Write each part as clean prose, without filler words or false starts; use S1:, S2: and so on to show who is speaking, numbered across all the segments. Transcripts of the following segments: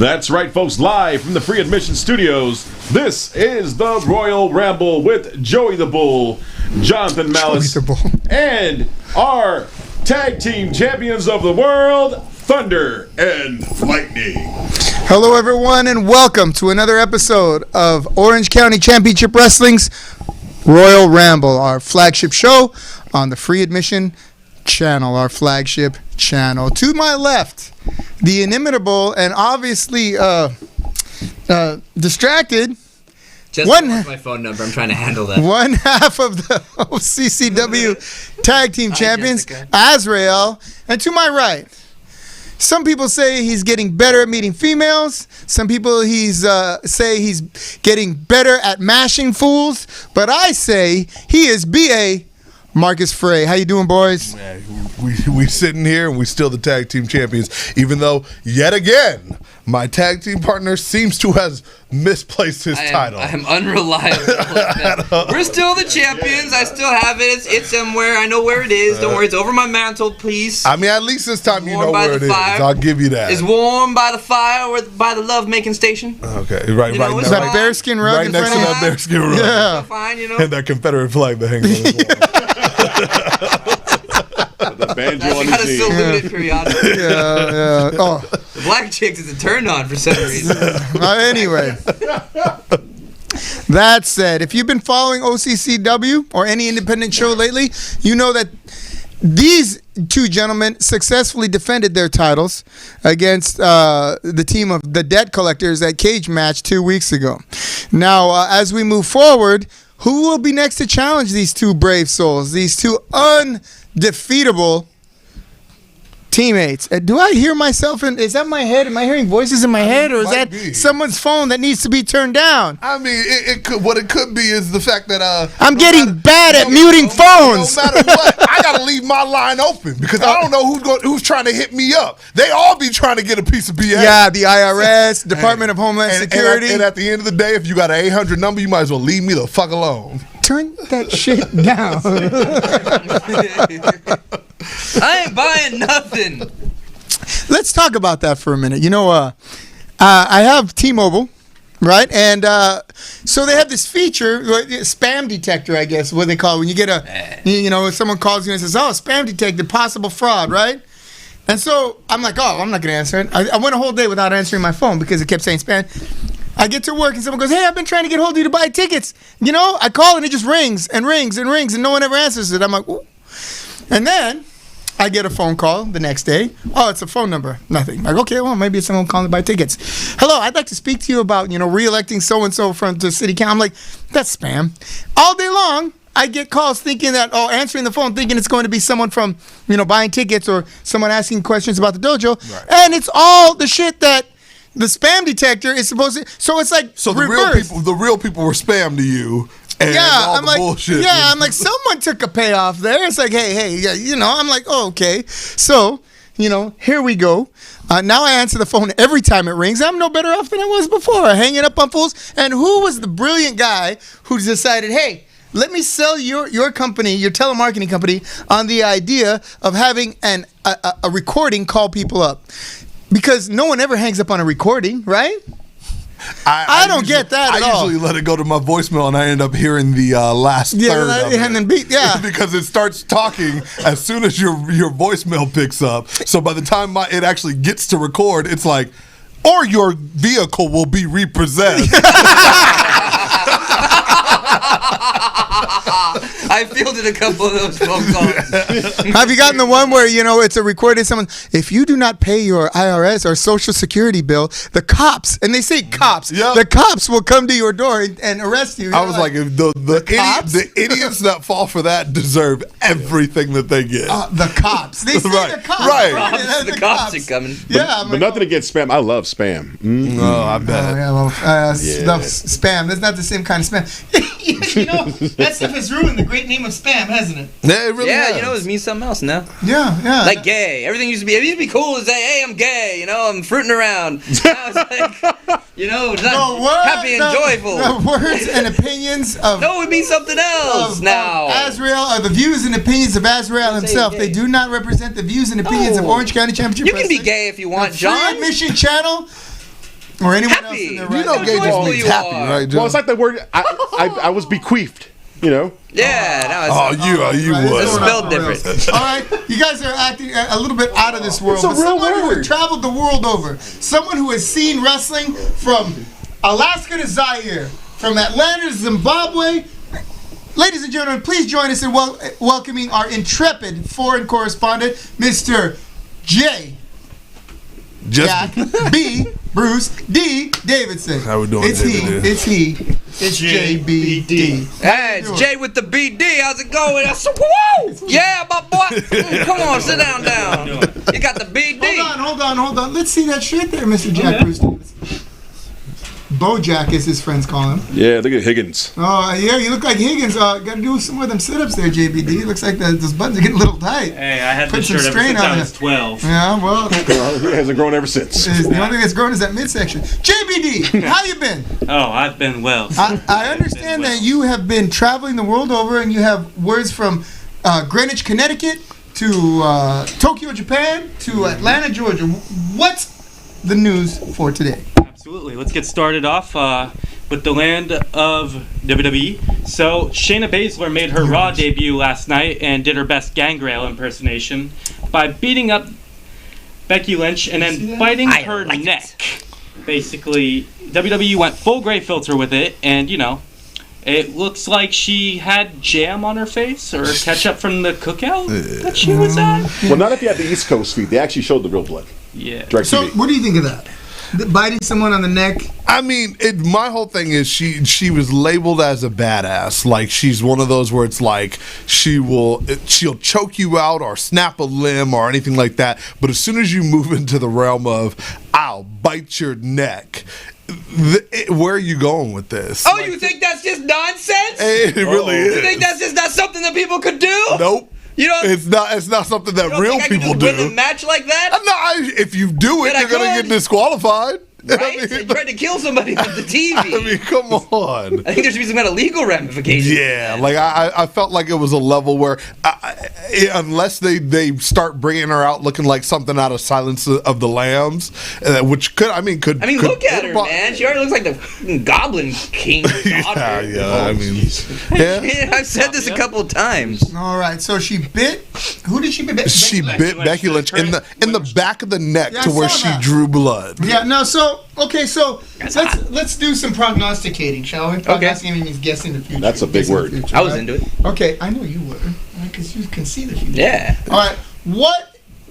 S1: That's right, folks. Live from the Free Admission Studios, this is the Royal Ramble with Joey the Bull, Jonathan Malice, and our tag team champions of the world, Thunder and Lightning.
S2: Hello, everyone, and welcome to another episode of Orange County Championship Wrestling's Royal Ramble, our flagship show on the Free Admission channel, our flagship channel. To my left, the inimitable and obviously distracted.
S3: Just my phone number. I'm trying to handle that.
S2: One half of the OCCW Tag Team Champions, Azrael. And to my right, some people say he's getting better at meeting females. Some people say he's getting better at mashing fools. But I say he is B.A. Marcus Frey. How you doing, boys?
S4: Man, we sitting here and we still the tag team champions, even though yet again my tag team partner seems to have misplaced his title.
S3: I am unreliable. We're still the champions. I still have it. It's somewhere. I know where it is. Don't worry. It's over my mantle, please.
S4: I mean, at least this time you know where it is. I'll give you that.
S3: It's warm by the fire or by the love-making station.
S4: Okay, right now.
S2: Is that bearskin rug
S4: right next to that bearskin rug.
S2: Yeah.
S3: Fine, you know.
S4: And that Confederate flag that hangs on his wall.
S1: The banjo on
S3: gotta
S1: his knee.
S3: salute it periodically.
S2: Yeah. Oh.
S3: The black chicks is a turn on for some reason.
S2: Anyway. That said, if you've been following OCCW or any independent show lately, you know that these two gentlemen successfully defended their titles against the team of the Debt Collectors at Cage Match 2 weeks ago. Now, as we move forward, who will be next to challenge these two brave souls, these two undefeatable teammates? Do I hear myself? Is that my head? Am I hearing voices in my head, or is that someone's phone that needs to be turned down?
S4: I mean, it could. What it could be is the fact that
S2: I'm getting bad at muting phones.
S4: No matter what, I gotta leave my line open because I don't know who's trying to hit me up. They all be trying to get a piece of BS.
S2: Yeah, the IRS, Department of Homeland Security.
S4: And at the end of the day, if you got an 800 number, you might as well leave me the fuck alone.
S2: Turn that shit down.
S3: I ain't buying nothing.
S2: Let's talk about that for a minute. You know, I have T-Mobile, right? And so they have this feature, spam detector, I guess, what they call it. When you get if someone calls you and says, oh, spam detected, possible fraud, right? And so I'm like, oh, I'm not going to answer it. I went a whole day without answering my phone because it kept saying spam. I get to work and someone goes, hey, I've been trying to get hold of you to buy tickets. You know, I call and it just rings and rings and rings and no one ever answers it. I'm like, ooh. And then I get a phone call the next day. Oh, it's a phone number. Nothing. Like, okay, well, maybe it's someone calling to buy tickets. Hello, I'd like to speak to you about, re-electing so-and-so from the city council. I'm like, that's spam. All day long, I get calls thinking that, answering the phone thinking it's going to be someone from, buying tickets or someone asking questions about the dojo. Right. And it's all the shit that the spam detector is supposed to. So it's like
S4: the real people were spam to you. And I'm like, bullshit.
S2: Yeah, I'm like, someone took a payoff there. It's like, hey, yeah, I'm like, oh, okay. So, here we go. Now I answer the phone every time it rings. I'm no better off than I was before. Hanging up on fools. And who was the brilliant guy who decided, hey, let me sell your company, your telemarketing company, on the idea of having a recording call people up? Because no one ever hangs up on a recording, right? I don't get that at all.
S4: I usually let it go to my voicemail, and I end up hearing the last third of it.
S2: And then
S4: because it starts talking as soon as your voicemail picks up. So by the time it actually gets to record, it's like, or your vehicle will be repossessed.
S3: I fielded a couple of those phone calls.
S2: Have you gotten the one where, it's a recorded someone, if you do not pay your IRS or Social Security bill, the cops, and they say cops, the cops will come to your door and arrest you.
S4: I was like the idiots that fall for that deserve everything that they get.
S2: The cops. They say the cops.
S4: Right.
S3: The cops are coming.
S1: But nothing against spam. I love spam.
S4: Oh, I bet.
S2: Spam. That's not the same kind of spam. That stuff has ruined the great name of spam, hasn't it?
S4: Yeah, it really has.
S3: It means something else now.
S2: Yeah.
S3: Like gay. Everything used to be cool to say, hey, I'm gay, I'm fruiting around. Now it's like, happy and joyful.
S2: The words and opinions of...
S3: No, it means something else now.
S2: Azrael are the views and opinions of Azrael himself. They do not represent the views and opinions of Orange County Championship
S3: You can be gay if you want, John.
S2: Free Admission Channel or anyone else
S3: Happy.
S2: in their
S3: You
S2: right
S4: know,
S2: mind.
S4: gay just
S3: joyful
S4: means
S3: you
S4: happy,
S3: are.
S4: right, Joe?
S1: Well, it's like the word I was bequeathed. You know.
S3: Yeah,
S4: Oh, you
S2: Right,
S4: would.
S3: It's
S2: going
S3: spelled
S2: off the rails.
S3: different.
S2: All right, you guys are acting a little bit out of this world.
S1: It's a
S2: but
S1: real
S2: someone who
S1: word.
S2: has traveled the world over, someone who has seen wrestling from Alaska to Zaire, from Atlanta to Zimbabwe. Ladies and gentlemen, please join us in welcoming our intrepid foreign correspondent, Mr. J. Jack B. Bruce D. Davidson.
S4: How we doing,
S2: It's he.
S4: JBD?
S2: It's he. It's JBD.
S3: Hey, it's Jay with the BD. How's it going? Woo! Yeah, my boy. Come on, sit down. You got the BD.
S2: Hold on. Let's see that shirt there, Mr. Jack Bruce Davidson. Bojack, as his friends call him.
S1: Yeah, look at Higgins.
S2: Oh, yeah, you look like Higgins. Got to do some more of them sit-ups there, JBD. Looks like those buttons are getting a little tight.
S5: Hey, I had
S2: Put
S5: this
S2: some
S5: shirt ever
S2: strain
S5: since
S2: on
S5: I
S2: it.
S5: was 12.
S2: Yeah, well,
S1: He hasn't grown ever since.
S2: the only thing that's grown is that midsection. JBD, how you been?
S5: Oh, I've been well.
S2: I understand that you have been traveling the world over and you have words from Greenwich, Connecticut to Tokyo, Japan to Atlanta, Georgia. What's the news for today?
S5: Absolutely. Let's get started off with the land of WWE. So, Shayna Baszler made her Raw debut last night and did her best Gangrel impersonation by beating up Becky Lynch and then biting her neck. Basically, WWE went full gray filter with it, and, it looks like she had jam on her face or ketchup from the cookout that she was at.
S1: Well, not if you had the East Coast feed. They actually showed the real blood.
S5: Yeah.
S1: Direct
S2: So,
S1: TV.
S2: what do you think of that? Biting someone on the neck?
S4: I mean, my whole thing is she was labeled as a badass. Like, she's one of those where it's like she'll choke you out or snap a limb or anything like that. But as soon as you move into the realm of I'll bite your neck, where are you going with this?
S3: Oh, you think that's just nonsense?
S4: It really is.
S3: You think that's just not something that people could do?
S4: Nope.
S3: You don't.
S4: It's not something that
S3: You don't
S4: real
S3: think I
S4: people
S3: can just win a
S4: do.
S3: match like that?
S4: No, if you do it,
S3: But I
S4: you're gonna
S3: could.
S4: get disqualified.
S3: Right? They tried to kill somebody on the TV.
S4: I mean, come on.
S3: I think there should be some kind of legal ramifications.
S4: Yeah, like I felt like it was a level where unless they start bringing her out looking like something out of Silence of the Lambs, which could
S3: look at her, man. She already looks like the fucking Goblin King's daughter.
S4: Yeah. I mean, yeah.
S3: I've said this a couple of times.
S2: All right, so she bit. Who did she bit?
S4: She bit Becky Lynch in the back of the neck
S2: Yeah,
S4: to
S2: I
S4: where
S2: saw
S4: she
S2: that.
S4: drew blood.
S2: Yeah, no, so let's do some prognosticating, shall we? Prognosticating means guessing the future.
S1: That's a big
S2: Guessing the
S1: word.
S2: future,
S3: I was
S2: right?
S3: into it.
S2: Okay, I know you were, because you can see the future.
S3: Yeah.
S2: All right,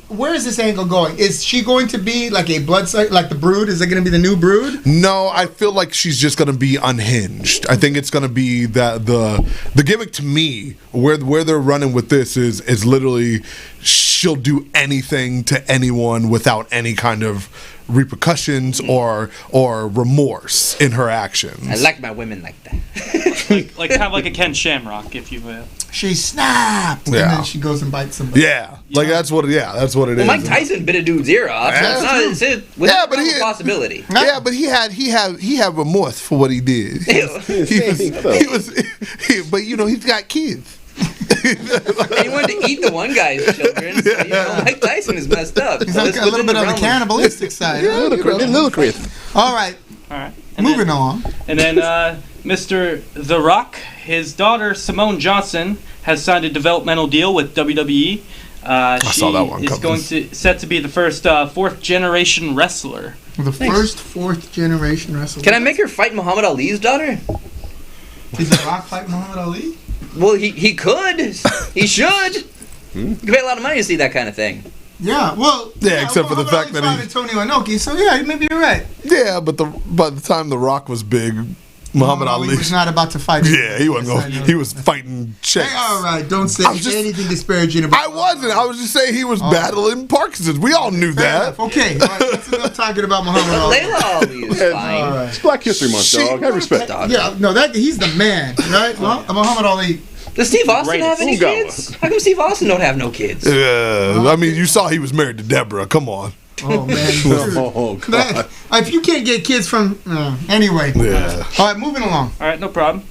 S2: where is this angle going? Is she going to be like a blood cycle, like the Brood? Is it going to be the new Brood?
S4: No, I feel like she's just gonna be unhinged. I think it's gonna be that the gimmick to me, where they're running with this is literally she'll do anything to anyone without any kind of repercussions or remorse in her actions.
S3: I like my women like that.
S5: like kind of like a Ken Shamrock, if you will.
S2: She snapped, and
S4: Yeah.
S2: then she goes and bites somebody.
S4: Yeah, like that's what it is.
S3: Well, Mike Tyson bit a dude's ear off.
S4: Yeah,
S3: So it's not. But he a possibility.
S4: Yeah, but he had remorse for what he did. But he's got kids.
S3: And he wanted to eat the one guy's children. So, Mike Tyson is messed up.
S2: He's
S3: So
S2: like
S3: this
S2: a
S3: was
S2: little
S3: in
S2: bit
S3: the
S2: on the
S3: realm of-
S2: cannibalistic side.
S1: Ludicrous.
S2: All right,
S5: All right. And
S2: moving
S5: then,
S2: on.
S5: And then Mr. The Rock, his daughter Simone Johnson, has signed a developmental deal with WWE. I
S4: saw that one
S5: is
S4: coming.
S5: set to be the first fourth generation wrestler.
S2: The first fourth generation wrestler.
S3: Can I make her fight Muhammad Ali's daughter?
S2: Did The Rock fight Muhammad Ali?
S3: Well, he could. He should. You can pay a lot of money to see that kind of thing.
S2: Yeah, well.
S4: Yeah, except for the fact that he-
S2: Antonio Inoki, so yeah, maybe you're right.
S4: Yeah, but by the time The Rock was big, Muhammad Ali
S2: was not about to fight.
S4: Yeah, he wasn't
S2: Yes, I
S4: going.
S2: know.
S4: He was fighting chicks.
S2: Hey, all right, don't say
S4: I was just-
S2: anything disparaging about.
S4: I wasn't. I was just saying he was battling Parkinson's. We all knew
S2: Fair
S4: that.
S2: enough. Okay, all right, that's enough talking about Muhammad
S3: But
S2: Ali.
S3: Layla Ali is fine.
S2: All right.
S1: It's Black History Month, dog. Have respect.
S3: Dog.
S2: Yeah, no, he's the man, right? Muhammad Ali.
S3: Does Steve Austin have any
S1: Greatest.
S3: kids? How come Steve Austin don't have no kids?
S4: I mean, you saw he was married to Deborah. Come on.
S2: Oh man,
S1: Oh,
S2: dude.
S1: God.
S2: If you can't get kids from anyway.
S4: Yeah.
S2: All right, moving along.
S5: All right, no problem.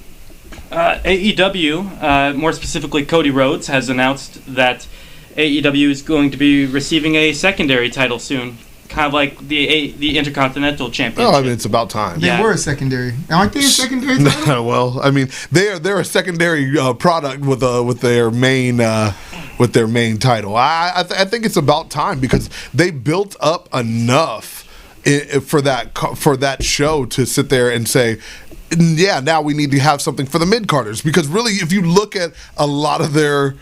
S5: AEW, more specifically Cody Rhodes, has announced that AEW is going to be receiving a secondary title soon. kind of like the Intercontinental Championship.
S4: Oh, I mean, it's about time.
S2: They were a secondary. Aren't they a secondary title?
S4: Well, I mean, they're a secondary product with their main title. I think it's about time because they built up enough for that show to sit there and say, yeah, now we need to have something for the mid-carders, because really, if you look at a lot of their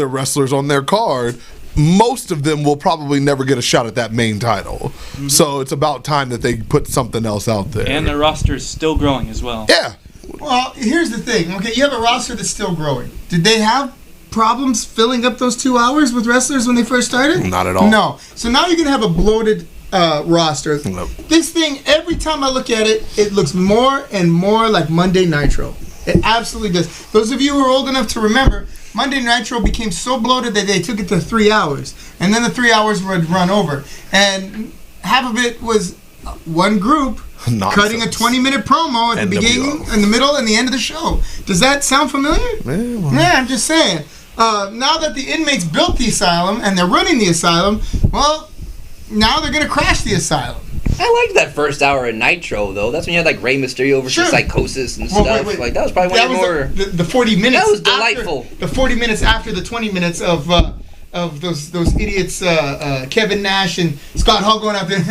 S4: wrestlers on their card, most of them will probably never get a shot at that main title. Mm-hmm. So it's about time that they put something else out there.
S5: And their roster is still growing as well.
S4: Yeah.
S2: Well, here's the thing. Okay, you have a roster that's still growing. Did they have problems filling up those 2 hours with wrestlers when they first started?
S4: Not at all.
S2: No. So now you're going to have a bloated roster.
S4: Nope.
S2: This thing, every time I look at it, it looks more and more like Monday Nitro. It absolutely does. Those of you who are old enough to remember, Monday Nitro became so bloated that they took it to 3 hours. And then the 3 hours would run over. And half of it was one group cutting a 20-minute promo at the beginning, in the middle, and the end of the show. Does that sound familiar? Yeah, I'm just saying. Now that the inmates built the asylum and they're running the asylum, well, now they're going to crash the asylum.
S3: I liked that first hour of Nitro, though. That's when you had like Rey Mysterio versus Psychosis and stuff.
S2: Wait.
S3: Like that was probably one of more.
S2: The 40 minutes.
S3: That was delightful.
S2: The 40 minutes after the 20 minutes of those idiots, Kevin Nash and Scott Hall going out there.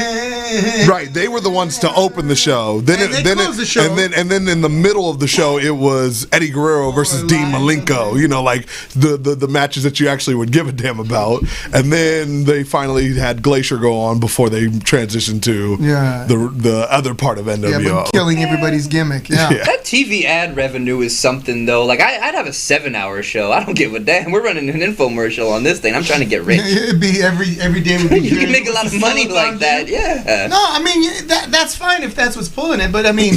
S4: Right, they were the ones to open the show. Then
S2: the show.
S4: And then in the middle of the show, it was Eddie Guerrero versus Dean Malenko. You know, like the matches that you actually would give a damn about. And then they finally had Glacier go on before they transitioned to the other part of NWO.
S2: Yeah, but killing everybody's gimmick. Yeah.
S3: That TV ad revenue is something, though. Like I'd have a 7-hour show. I don't give a damn. We're running an infomercial on this thing. I'm trying to get rich.
S2: It'd be every day would be.
S3: You can make a lot of money like that. Yeah.
S2: No, I mean that's fine if that's what's pulling it, but I mean,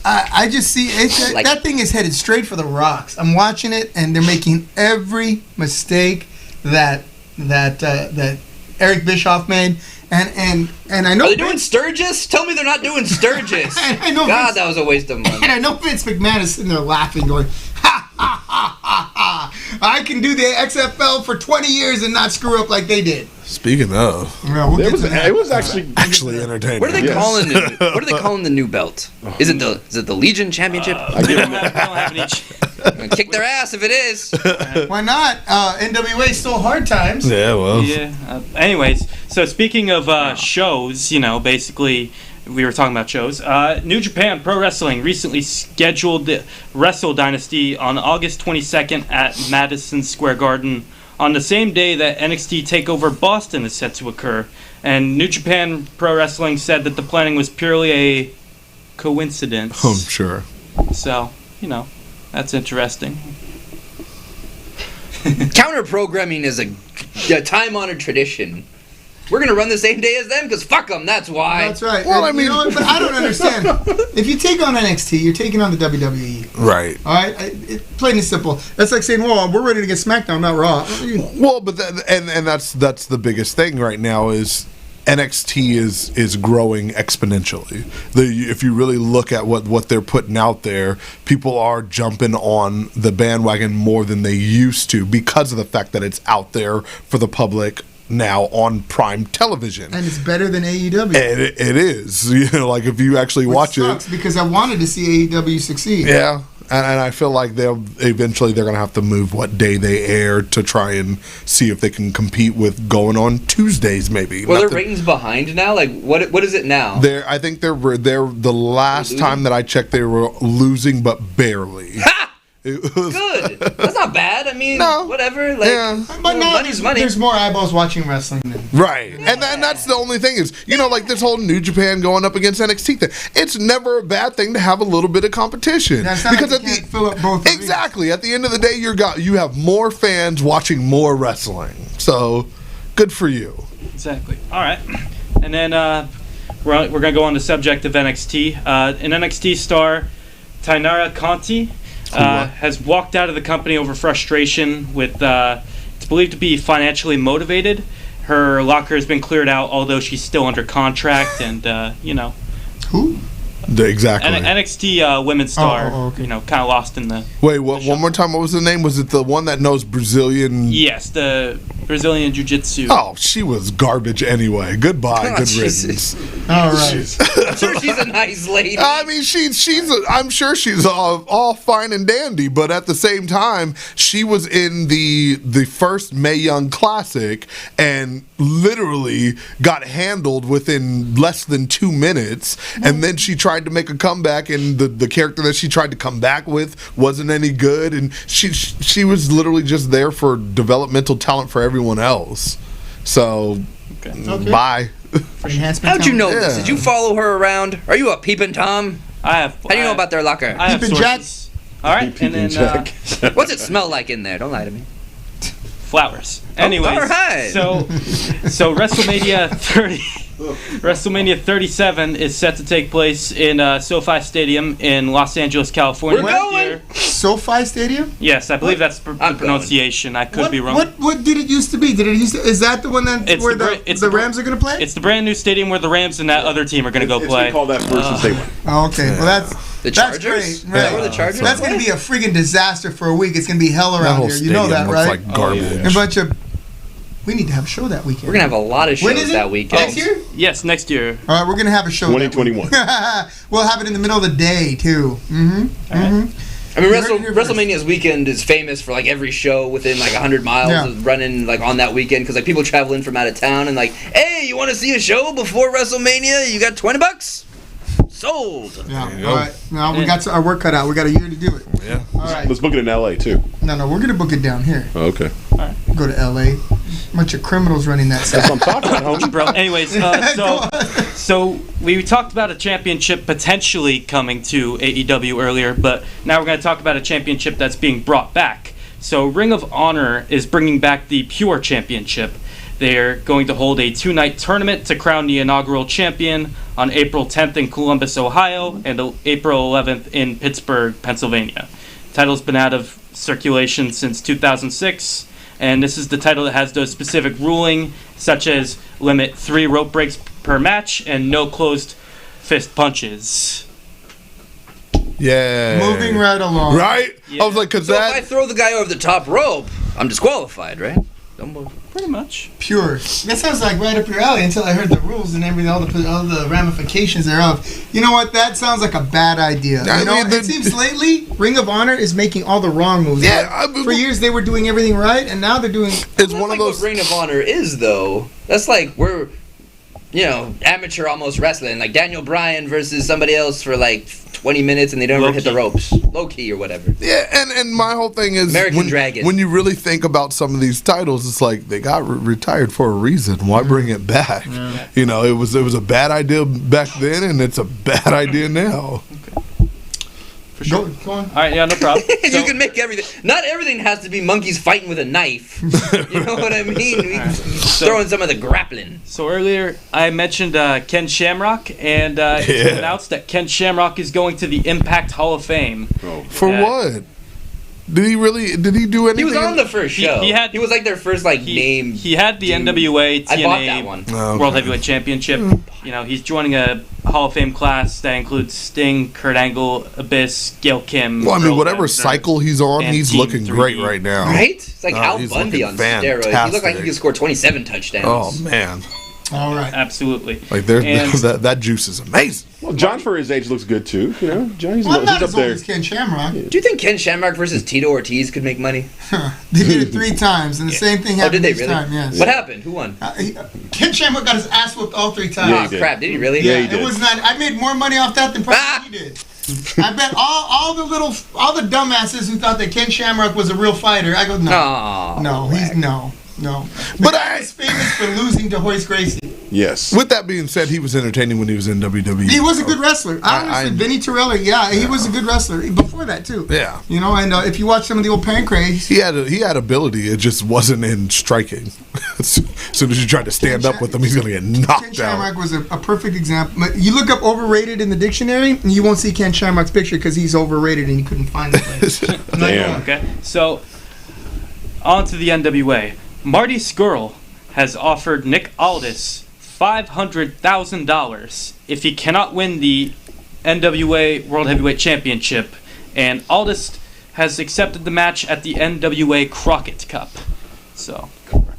S2: I just see that thing is headed straight for the rocks. I'm watching it, and they're making every mistake that Eric Bischoff made, and I know.
S3: Are they doing Sturgis? Tell me they're not doing Sturgis.
S2: I know.
S3: God, that was a waste of money.
S2: And I know Vince McMahon is sitting there laughing, going, ha ha ha ha ha! I can do the XFL for 20 years and not screw up like they did.
S4: Speaking of,
S1: it was actually
S4: entertaining.
S3: What are they calling the new belt? Is it the Legion Championship?
S5: We don't have any.
S3: Kick their ass if it is.
S2: Why not? NWA still hard times.
S4: Yeah, well.
S5: Yeah. Anyways, so speaking of shows, basically. We were talking about shows. New Japan Pro Wrestling recently scheduled the Wrestle Dynasty on August 22nd at Madison Square Garden on the same day that NXT TakeOver Boston is set to occur. And New Japan Pro Wrestling said that the planning was purely a coincidence.
S4: I'm sure.
S5: So, that's interesting.
S3: Counter-programming is a time-honored tradition. We're going to run the same day as them because fuck them, that's why.
S2: That's right.
S4: Well,
S2: and, but I don't understand. If you take on NXT, you're taking on the WWE.
S4: Right.
S2: All right? Plain and simple. That's like saying, well, we're ready to get SmackDown, not Raw.
S4: Well, but that's the biggest thing right now is NXT is growing exponentially. If you really look at what they're putting out there, people are jumping on the bandwagon more than they used to because of the fact that it's out there for the public now on prime television.
S2: And it's better than AEW.
S4: And it is. Like if you actually watch it.
S2: Because I wanted to see AEW succeed.
S4: Yeah. And I feel like they're going to have to move what day they air to try and see if they can compete with going on Tuesdays maybe.
S3: Well, their ratings behind now. Like what is it now?
S4: I think they're the last time that I checked they were losing, but barely.
S3: Ha! Good. That's not bad. I mean, whatever. Like,
S2: but
S3: money's money.
S2: There's more eyeballs watching wrestling than
S4: right. And that's the only thing is, like this whole New Japan going up against NXT thing. It's never a bad thing to have a little bit of competition
S2: because like you can't fill up both.
S4: Exactly. At the end of the day, you have more fans watching more wrestling. So, good for you.
S5: Exactly. All right. And then we're gonna go on the subject of NXT. An NXT star, Tainara Conti. Has walked out of the company over frustration with, it's believed to be financially motivated. Her locker has been cleared out, although she's still under contract, and,
S2: Who?
S4: Exactly.
S5: NXT women's star,
S2: okay.
S5: Kind of lost in the...
S4: Wait, one more time, what was the name? Was it the one that knows Brazilian...
S5: Yes, the Brazilian Jiu-Jitsu.
S4: Oh, she was garbage anyway. Goodbye.
S3: Oh,
S4: Good
S3: Jesus.
S4: riddance.
S2: All right.
S3: I'm sure she's a nice lady.
S4: I mean, I'm sure she's all fine and dandy, but at the same time, she was in the first Mae Young Classic and literally got handled within less than 2 minutes, and then she tried to make a comeback, and the character that she tried to come back with wasn't any good, and she was literally just there for developmental talent for everyone else. So, bye.
S3: How'd you know this? Did you follow her around? Are you a peeping Tom? How do you know about their locker?
S5: I have
S2: Peeping
S5: sources. All right, and then
S3: What's it smell like in there? Don't lie to me.
S5: flowers. Anyways,
S3: all right.
S5: so WrestleMania 30, WrestleMania 37 is set to take place in SoFi Stadium in Los Angeles, California.
S3: We're
S5: this
S3: going.
S5: year.
S2: SoFi Stadium?
S5: Yes, I believe that's the pronunciation. I could be wrong.
S2: What did it used to be? Is that the one that where the Rams are going to play?
S5: It's the brand new stadium where the Rams and that other team are going to go
S1: It's
S5: play.
S1: been called that first since they went.
S2: Oh, okay. Well, that's
S3: The
S2: that's
S3: Chargers?
S2: great.
S3: Is that where the Chargers
S2: That's going to be a friggin' disaster for a week. It's going to be hell
S4: That
S2: around
S4: whole
S2: here. You know
S4: stadium
S2: that,
S4: looks
S2: right?
S4: like garbage.
S2: A bunch of. We need to have a show that weekend.
S3: We're going to have a lot of
S2: When
S3: shows
S2: is it?
S3: that weekend.
S2: Next year?
S5: Yes, next year.
S2: All right, we're going to have a show.
S1: 2021.
S2: We'll have it in the middle of the day too.
S3: I mean,
S2: You heard it here first.
S3: WrestleMania's weekend is famous for like every show within like 100 miles
S2: Yeah.
S3: of running like on that weekend because like people travel in from out of town and like, hey, you want to see a show before WrestleMania? You got $20? Sold.
S2: Yeah.
S4: you go.
S2: All right. Now we got our work cut out. We got a year to do it.
S4: Yeah.
S2: All right.
S1: Let's book it in LA too.
S2: No, we're gonna book it down here.
S1: Oh, okay.
S2: Go to LA. Bunch of criminals running that
S1: That's
S2: stuff.
S1: what I'm talking about, homie.
S5: Bro, anyways, so we talked about a championship potentially coming to AEW earlier, but now we're going to talk about a championship that's being brought back. So Ring of Honor is bringing back the Pure Championship. They're going to hold a 2-night tournament to crown the inaugural champion on April 10th in Columbus, Ohio, and April 11th in Pittsburgh, Pennsylvania. The title's been out of circulation since 2006, and this is the title that has those specific ruling, such as limit 3 rope breaks per match and no closed fist punches.
S4: Yeah.
S2: Moving right along.
S4: Right?
S5: Yeah.
S4: I was like, because
S3: So if I
S4: that.
S3: throw the guy over the top rope, I'm disqualified, right? Don't move.
S5: Pretty much.
S2: Pure. That sounds like right up your alley until I heard the rules and everything, all the ramifications thereof. You know what? That sounds like a bad idea.
S4: I mean,
S2: It seems lately Ring of Honor is making all the wrong moves.
S4: Yeah,
S2: For years they were doing everything right, and now they're doing.
S4: It's
S3: That's
S4: one of
S3: like
S4: those.
S3: what Ring of Honor is, though. That's like we're, amateur almost wrestling. Like Daniel Bryan versus somebody else for like 20 minutes and they don't ever hit the ropes. Low key or whatever.
S4: Yeah, and my whole thing is
S3: American Dragon.
S4: When you really think about some of these titles, it's like they got retired for a reason. Why bring it back? You know, it was a bad idea back then, and it's a bad idea now.
S5: For sure.
S2: Go on.
S5: All right, yeah, no problem.
S3: You can make everything. Not everything has to be monkeys fighting with a knife. You know what I mean? Throw in some of the grappling.
S5: So earlier I mentioned Ken Shamrock, and it's been announced that Ken Shamrock is going to the Impact Hall of Fame.
S4: For what? Did he do anything?
S3: He was on the first show. He was like their first name.
S5: He had the
S3: dude.
S5: NWA
S3: I bought that one.
S5: TNA World Heavyweight Championship. You know, he's joining a Hall of Fame class that includes Sting, Kurt Angle, Abyss, Gail Kim.
S4: Well, I mean,
S5: Earl
S4: whatever
S5: Hebner,
S4: cycle he's on,
S5: and
S4: he's
S5: Team
S4: looking
S5: 3D.
S4: great right now.
S3: Right? It's like Al
S4: he's
S3: Bundy
S4: looking
S3: on steroids. He looked like he
S4: fantastic.
S3: could score 27 touchdowns.
S4: Oh man,
S2: All right.
S5: Absolutely.
S4: like
S5: And-
S4: that juice is amazing.
S1: Well, John for his age looks good too. You know, Johnny's
S2: Well, I'm not
S1: he's up
S2: as old
S1: there.
S2: as Ken Shamrock.
S3: Do you think Ken Shamrock versus Tito Ortiz could make money?
S2: They did it 3 times, and the same thing
S3: Oh, did
S2: happened
S3: they
S2: each
S3: really?
S2: time. Yes.
S3: What happened? Who won?
S2: Ken Shamrock got his ass whooped all 3 times.
S1: Yeah,
S3: Oh,
S1: he did.
S3: crap. Did he really?
S1: Yeah, he
S2: It
S1: did.
S2: was not. I made more money off that than probably he did. I bet all the dumbasses who thought that Ken Shamrock was a real fighter. I go no,
S3: Aw,
S2: no, he's no.
S4: But
S2: guy was famous for losing to Hoist Gracie.
S1: Yes.
S4: With that being said, he was entertaining when he was in WWE.
S2: He was a good wrestler.
S4: I-
S2: Honestly, Vinny Torelli, he was a good wrestler before that too.
S4: Yeah.
S2: You know, and if you watch some of the old Pancrase,
S4: He had ability. It just wasn't in striking. As soon as you tried to stand up with him, he's gonna get
S2: Ken
S4: knocked
S2: Shamrock
S4: out.
S2: was a perfect example. But you look up overrated in the dictionary, and you won't see Ken Shamrock's picture because he's overrated and you couldn't find it.
S1: Damn.
S5: Okay, so on to the NWA. Marty Scurll has offered Nick Aldis $500,000 if he cannot win the NWA World Heavyweight Championship, and Aldis has accepted the match at the NWA Crockett Cup. So,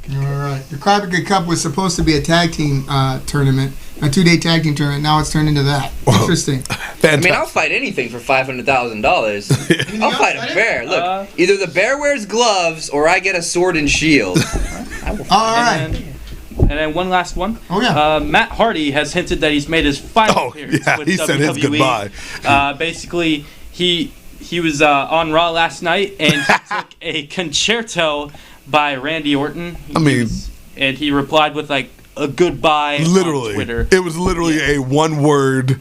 S2: All right. The Crybaker Cup was supposed to be a tag team tournament, a 2-day tag team tournament. Now it's turned into that. Interesting.
S3: I mean, I'll fight anything for $500,000. I'll fight a bear. Look, either the bear wears gloves or I get a sword and shield.
S2: All right.
S5: And then one last one.
S2: Oh, yeah.
S5: Matt Hardy has hinted that he's made his final appearance with
S4: he
S5: WWE.
S4: said his goodbye.
S5: Basically, he was on Raw last night, and he took a concerto by Randy Orton. And he replied with like a goodbye on Twitter.
S4: It was literally a one-word,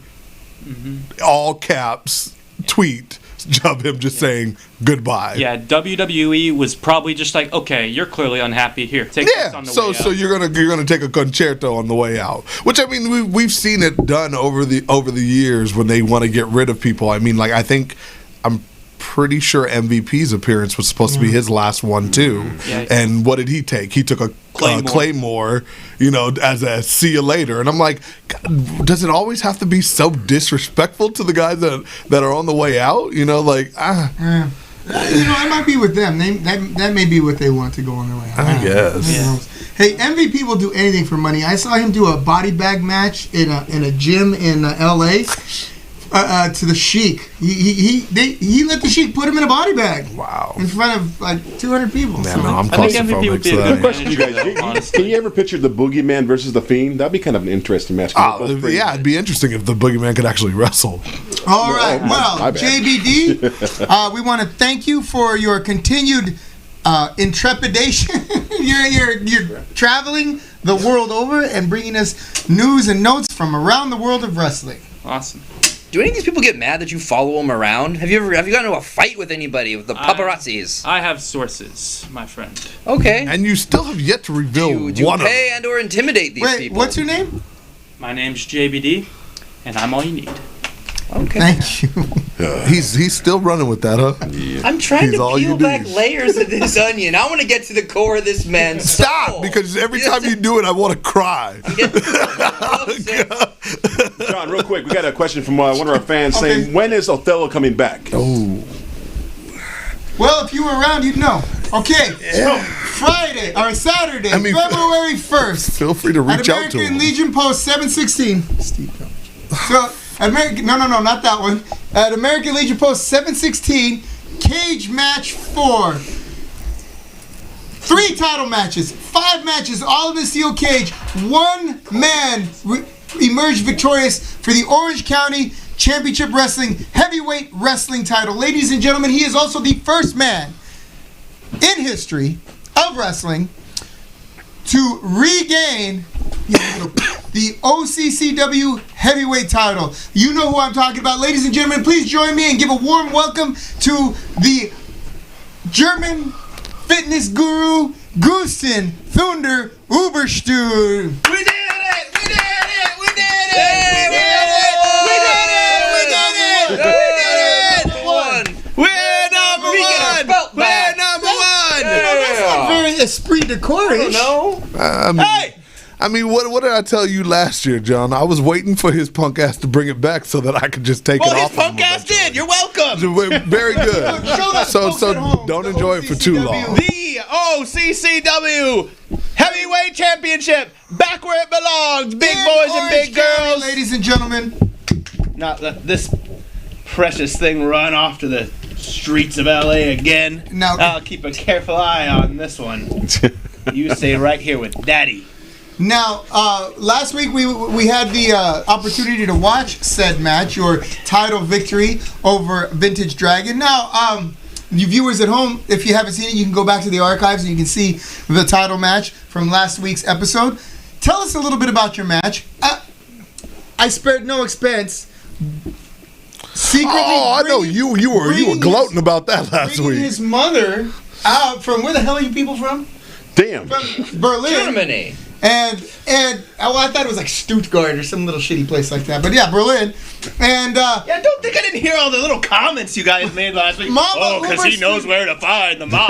S4: all caps tweet of him just saying goodbye.
S5: Yeah, WWE was probably just like, okay, you're clearly unhappy. Here, take this on the way out.
S4: So you're gonna take a concerto on the way out, which I mean we've seen it done over the years when they want to get rid of people. I mean, like I'm pretty sure MVP's appearance was supposed to be his last one too. Yeah. And what did he take? He took a Claymore, as a see you later. And I'm like, God, does it always have to be so disrespectful to the guys that are on the way out?
S2: It might be with them. That may be what they want to go on their way out.
S4: I guess.
S2: Hey, MVP will do anything for money. I saw him do a body bag match in a gym in LA. To the Sheik. He let the Sheik put him in a body bag.
S4: Wow.
S2: In front of like 200 people.
S4: Man, no, I'm claustrophobic.
S1: Good question, you guys. Can you ever picture the Boogeyman versus the Fiend? That'd be kind of an interesting match.
S4: It'd be interesting if the Boogeyman could actually wrestle.
S2: All right. Well, JBD, we want to thank you for your continued intrepidation. You're traveling the world over and bringing us news and notes from around the world of wrestling.
S5: Awesome.
S3: Do any of these people get mad that you follow them around? Have you gotten into a fight with anybody, with the paparazzis?
S5: I have sources, my friend.
S3: Okay.
S4: And you still have yet to reveal
S3: do you pay and or intimidate these people?
S2: What's your name?
S5: My name's JBD, and I'm all you need.
S3: Okay.
S2: Thank you.
S4: He's still running with that, huh?
S3: Yeah. I'm trying to peel back layers of this onion. I want to get to the core of this man's
S4: soul. Because every time you do it, I want to cry.
S1: John, real quick, we got a question from one of our fans saying, when is Othello coming back?
S4: Oh.
S2: Well, if you were around, you'd know. Okay, so Saturday, February 1st.
S4: Feel free to reach out to him.
S2: American Legion Post 716. So, no, not that one. At American Legion Post 716, cage match 4. 3 title matches, 5 matches, all in a steel cage. 1 man emerged victorious for the Orange County Championship Wrestling Heavyweight Wrestling title. Ladies and gentlemen, he is also the first man in history of wrestling to regain the OCCW Heavyweight title. You know who I'm talking about. Ladies and gentlemen, please join me and give a warm welcome to the German fitness guru, Gusten Thunder Uberstuhl.
S3: We did it! We did it! We did it! We did it! We're number one! We're number one!
S2: That's not very esprit de corps.
S3: I don't know.
S4: Hey! I mean, what did I tell you last year, John? I was waiting for his punk ass to bring it back so that I could just take it off.
S3: Well, his punk ass did. You're welcome.
S4: Very good. So don't enjoy it for too long.
S6: The OCCW Heavyweight Championship, back where it belongs. Big boys and big girls.
S2: Ladies and gentlemen.
S6: Not let this precious thing run off to the streets of LA again.
S2: Now,
S6: I'll keep a careful eye on this one. You stay right here with Daddy.
S2: Now, last week we had the opportunity to watch said match, your title victory over Vintage Dragon. Now, you viewers at home, if you haven't seen it, you can go back to the archives and you can see the title match from last week's episode. Tell us a little bit about your match. I spared no expense. Secretly,
S4: I know you were gloating about that last week.
S2: His mother out from where the hell are you people from?
S1: Damn.
S2: From Berlin,
S3: Germany.
S2: And I thought it was like Stuttgart or some little shitty place like that. But yeah, Berlin. And
S6: yeah, don't think I didn't hear all the little comments you guys made last week. Because he knows where to find the mom.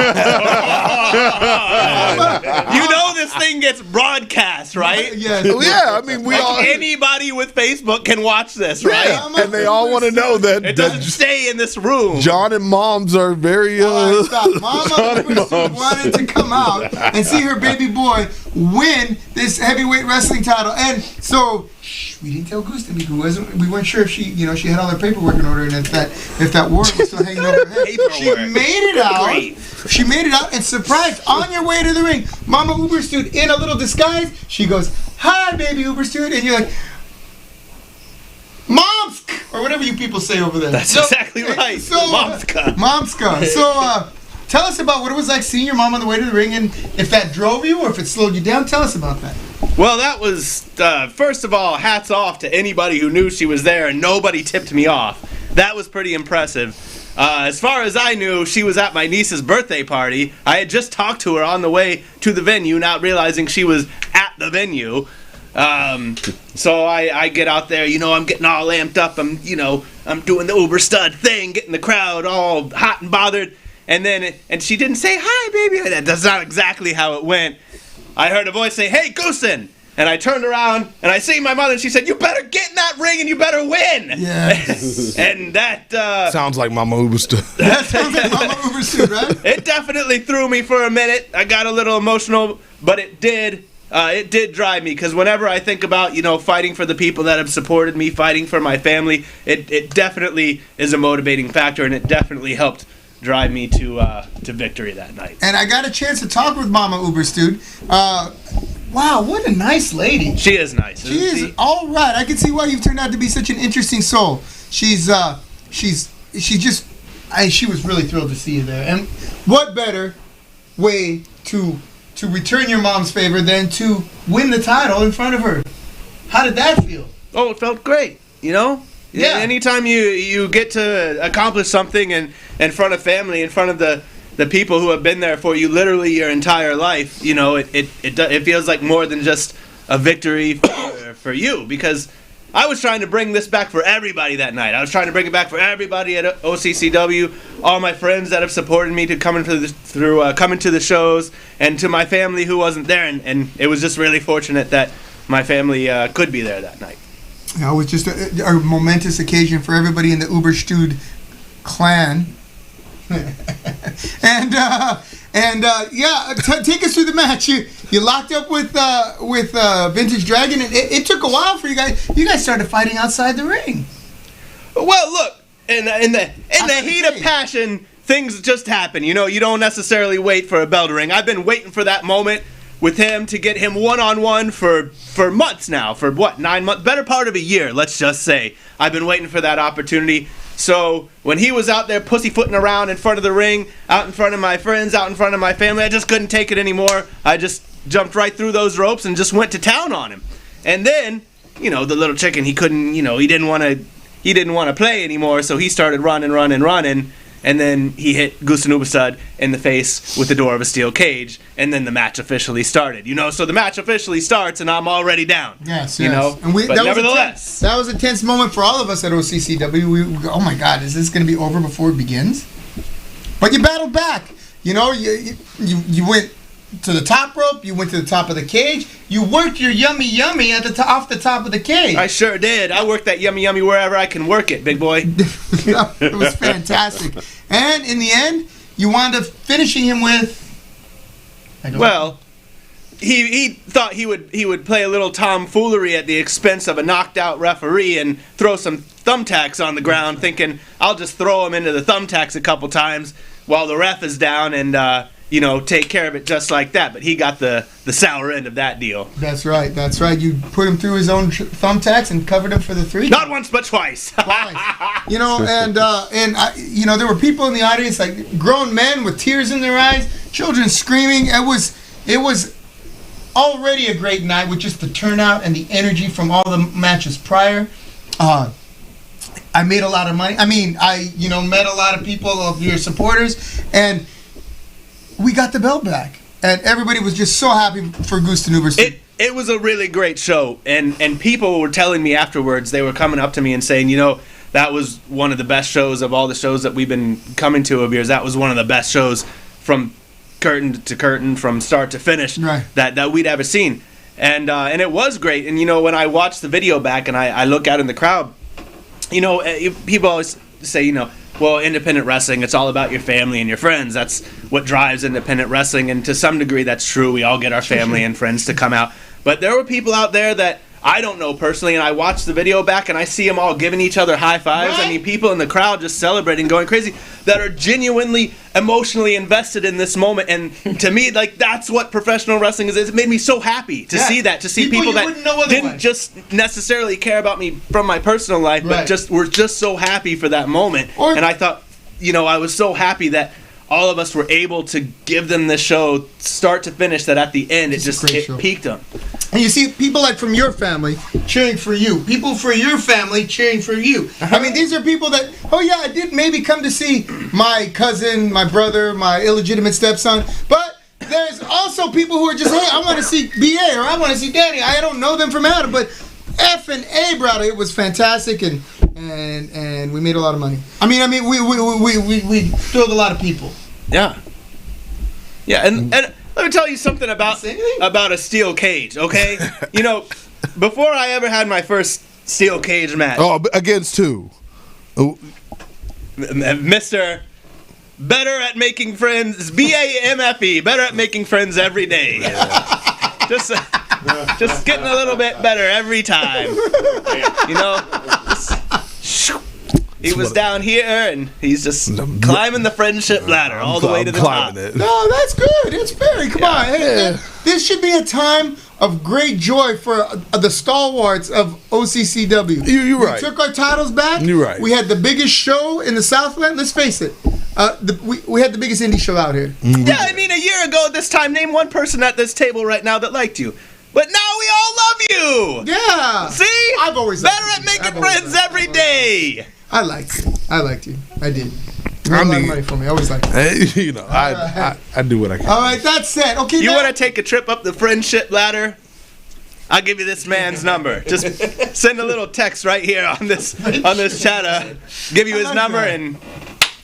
S6: You know this thing gets broadcast, right?
S2: Yes.
S4: Oh, yeah, I mean, we all.
S6: Anybody with Facebook can watch this, right?
S2: Yeah.
S4: And they all want to know that,
S6: It doesn't stay in this room.
S4: John and Moms are very.
S2: All right, stop. Mama Ubersuit wanted to come out and see her baby boy win this heavyweight wrestling title, and so we didn't tell Gusta because we weren't sure if she had all her paperwork in order, and if that warrant was still hanging over her head. She made it out. She made it out, and surprised on your way to the ring, Mama Ubersuit in a little disguise. She goes, "Hi, baby Ubersuit," and you're like, "Momsk," or whatever you people say over there.
S6: That's exactly right.
S2: So,
S6: Momska.
S2: So, tell us about what it was like seeing your mom on the way to the ring, and if that drove you or if it slowed you down. Tell us about that.
S6: Well, that was, first of all, hats off to anybody who knew she was there and nobody tipped me off. That was pretty impressive. As far as I knew, she was at my niece's birthday party. I had just talked to her on the way to the venue, not realizing she was at the venue. So I get out there, I'm getting all amped up. I'm doing the Uber stud thing, getting the crowd all hot and bothered. And she didn't say, "Hi, baby." That's not exactly how it went. I heard a voice say, "Hey, Goosen!" And I turned around and I see my mother, and she said, "You better get in that ring and you better win."
S2: Yes.
S6: And that
S4: Sounds like Mama Ubersuit.
S2: That sounds like Mama Ubersuit, right?
S6: it definitely threw me for a minute. I got a little emotional, but it did drive me, because whenever I think about fighting for the people that have supported me, fighting for my family, it definitely is a motivating factor, and it definitely helped drive me to victory that night.
S2: And I got a chance to talk with Mama Ubersuit. Wow, what a nice lady.
S6: She is nice.
S2: She is all right. I can see why you've turned out to be such an interesting soul. She was really thrilled to see you there. And what better way to return your mom's favor than to win the title in front of her? How did that feel?
S6: Oh, it felt great.
S2: Yeah.
S6: Anytime you get to accomplish something in front of family, in front of the people who have been there for you literally your entire life, it feels like more than just a victory for you, because I was trying to bring this back for everybody that night. I was trying to bring it back for everybody at OCCW, all my friends that have supported me to coming to the shows, and to my family who wasn't there, and it was just really fortunate that my family could be there that night.
S2: It was just a momentous occasion for everybody in the Uberstude clan. Take us through the match. You locked up with Vintage Dragon, and it took a while for you guys. You guys started fighting outside the ring.
S6: Well, look, in the heat of passion, things just happen. You don't necessarily wait for a bell to ring. I've been waiting for that moment with him to get him one-on-one for months now. For what, 9 months? Better part of a year, let's just say. I've been waiting for that opportunity. So when he was out there pussyfooting around in front of the ring, out in front of my friends, out in front of my family, I just couldn't take it anymore. I just jumped right through those ropes and just went to town on him. And then, the little chicken, he couldn't, he didn't want to play anymore, so he started running. And then he hit Gusten Ubestad in the face with the door of a steel cage, and then the match officially started. So the match officially starts, and I'm already down.
S2: Yes.
S6: And but nevertheless,
S2: that was a tense moment for all of us at OCCW. We oh my God, is this going to be over before it begins? But you battled back. You went to the top rope. You went to the top of the cage. You worked your yummy at off the top of the cage.
S6: I sure did. I worked that yummy wherever I can work it, big boy.
S2: It was fantastic. And in the end, you wound up finishing him with.
S6: He thought he would play a little tomfoolery at the expense of a knocked out referee and throw some thumbtacks on the ground, thinking I'll just throw him into the thumbtacks a couple times while the ref is down and take care of it just like that. But he got the sour end of that deal.
S2: That's right. You put him through his own thumbtacks and covered him for the 3.
S6: Not once, but twice.
S2: There were people in the audience, like grown men with tears in their eyes, children screaming. It was already a great night with just the turnout and the energy from all the matches prior. I made a lot of money. I met a lot of people of your supporters, and we got the belt back, and everybody was just so happy for Gusten Ubersuit.
S6: It was a really great show, and people were telling me afterwards, they were coming up to me and saying, that was one of the best shows of all the shows that we've been coming to of yours. That was one of the best shows from curtain to curtain from start to finish that we'd ever seen. And it was great. And, when I watched the video back and I look out in the crowd, people always say, well, independent wrestling, it's all about your family and your friends. That's what drives independent wrestling. And to some degree, that's true. We all get our family and friends to come out. But there were people out there that I don't know personally, and I watched the video back and I see them all giving each other high fives. I mean, people in the crowd just celebrating, going crazy, that are genuinely emotionally invested in this moment. And to me, that's what professional wrestling is. It made me so happy to see that, to see people that didn't just necessarily care about me from my personal life, but were just so happy for that moment. And I thought, I was so happy that all of us were able to give them the show start to finish, that at the end it piqued them.
S2: And you see people like from your family cheering for you. People for your family cheering for you. I mean, these are people that, I did maybe come to see my cousin, my brother, my illegitimate stepson. But there's also people who are just, hey, I want to see B.A. or I want to see Danny. I don't know them from Adam, but F and A, brother, it was fantastic, and we made a lot of money. I mean, we thrilled a lot of people.
S6: Yeah, and let me tell you something about a steel cage, okay? Before I ever had my first steel cage match.
S4: Oh, against who?
S6: Mr. Better at making friends, BAMFE, better at making friends every day. Yeah. Just getting a little bit better every time. He was down here, and he's just climbing the friendship ladder all the way to the top.
S2: No, that's good. It's very. Come on. Hey, this should be a time of great joy for the stalwarts of OCCW.
S4: You're right.
S2: We took our titles back.
S4: You're right.
S2: We had the biggest show in the Southland. Let's face it. We had the biggest indie show out here.
S6: Yeah, I mean, a year ago at this time, name one person at this table right now that liked you. But now we all love you.
S2: Yeah.
S6: See?
S2: I've always
S6: better at making friends every day.
S2: I liked you. I did. You made a lot of money for me. I always liked you.
S4: I do what I can.
S2: All right, that's it. Okay.
S6: You want to take a trip up the friendship ladder? I'll give you this man's number. Just send a little text right here on this chat. Give you his number, and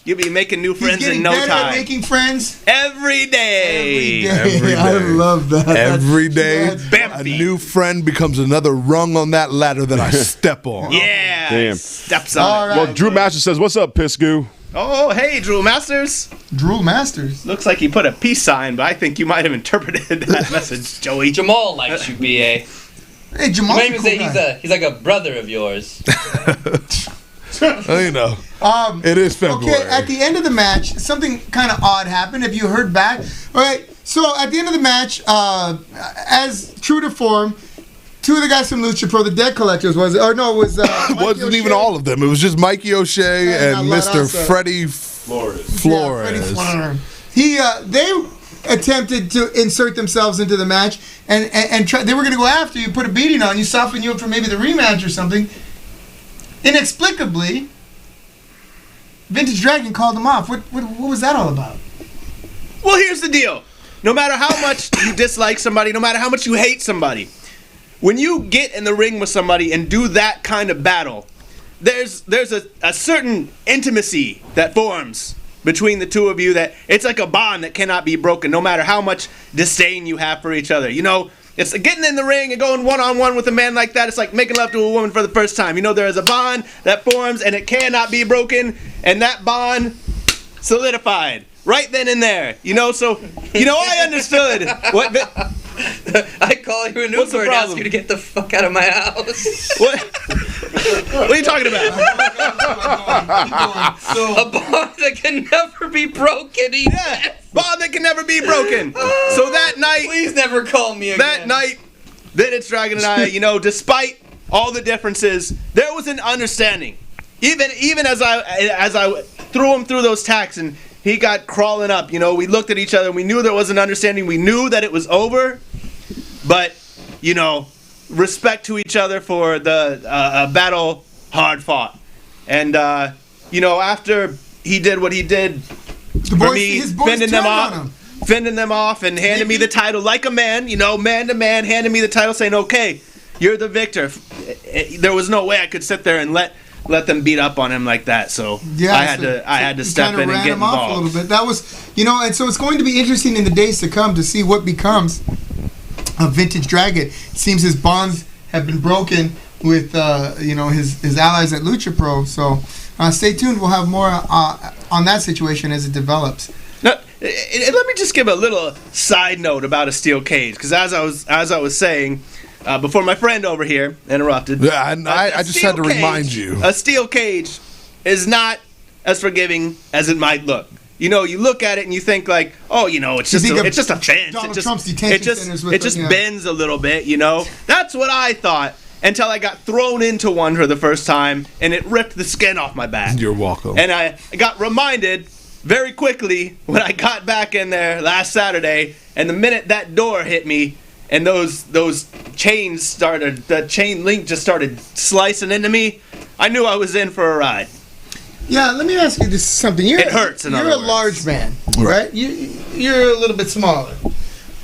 S6: you'll be making new friends in no time.
S2: At making friends
S6: every day.
S2: I love that.
S4: Every day, a new friend becomes another rung on that ladder that I step on.
S6: Yeah.
S1: Damn.
S6: Steps on.
S2: All
S6: It.
S2: right.
S1: Well, Drew Masters says, "What's up, Piscu?"
S6: Oh, hey, Drew Masters.
S2: Drew Masters.
S6: Looks like he put a peace sign, but I think you might have interpreted that message, Joey.
S3: Jamal likes you, BA.
S2: Hey, Jamal.
S3: You might even say he's like a brother of yours.
S4: It is February.
S2: Okay, at the end of the match, something kind of odd happened. Have you heard back? All right, so at the end of the match, as true to form, two of the guys from Lucha Pro, the Dead Collectors, was it? Or no, it was...
S4: it wasn't even all of them. It was just Mikey O'Shea and Mr. Freddie Flores.
S2: Yeah, Freddie Flores. They attempted to insert themselves into the match, and they were going to go after you, put a beating on you, soften you up for maybe the rematch or something. Inexplicably, Vintage Dragon called them off. What was that all about?
S6: Well, here's the deal. No matter how much you dislike somebody, no matter how much you hate somebody, when you get in the ring with somebody and do that kind of battle, there's a certain intimacy that forms between the two of you, that it's like a bond that cannot be broken, no matter how much disdain you have for each other. It's getting in the ring and going one-on-one with a man like that. It's like making love to a woman for the first time. There is a bond that forms, and it cannot be broken, and that bond solidified right then and there. So, I understood what...
S3: I call you an Uber and ask you to get the fuck out of my house.
S6: What are you talking about?
S3: A bond that can never be broken.
S6: Yeah, bond that can never be broken. So that night...
S3: Please never call me again.
S6: That night, Vintage Dragon and I, despite all the differences, there was an understanding. Even as I threw him through those tacks and he got crawling up, we looked at each other and we knew there was an understanding. We knew that it was over, but, respect to each other for the battle hard fought. And, after he did what he did for me, fending them off and handing me the title like a man, man to man, handing me the title saying, okay, you're the victor. There was no way I could sit there and let let them beat up on him like that. So I had to step in and get
S2: him off
S6: involved
S2: a little bit. That was, and so it's going to be interesting in the days to come to see what becomes of Vintage Dragon. It seems his bonds have been broken with his allies at Lucha Pro. So stay tuned. We'll have more on that situation as it develops.
S6: Now, let me just give a little side note about a steel cage, because as I was saying before my friend over here interrupted.
S4: Yeah, and I just had to remind you.
S6: A steel cage is not as forgiving as it might look. You look at it and you think like, oh, it's just a fence. It just bends a little bit. That's what I thought until I got thrown into one for the first time and it ripped the skin off my back.
S4: You're welcome.
S6: And I got reminded very quickly when I got back in there last Saturday, and the minute that door hit me and those chains started, the chain link just started slicing into me, I knew I was in for a ride.
S2: Yeah, let me ask you this something.
S6: It hurts.
S2: You're a large man, right? You're a little bit smaller.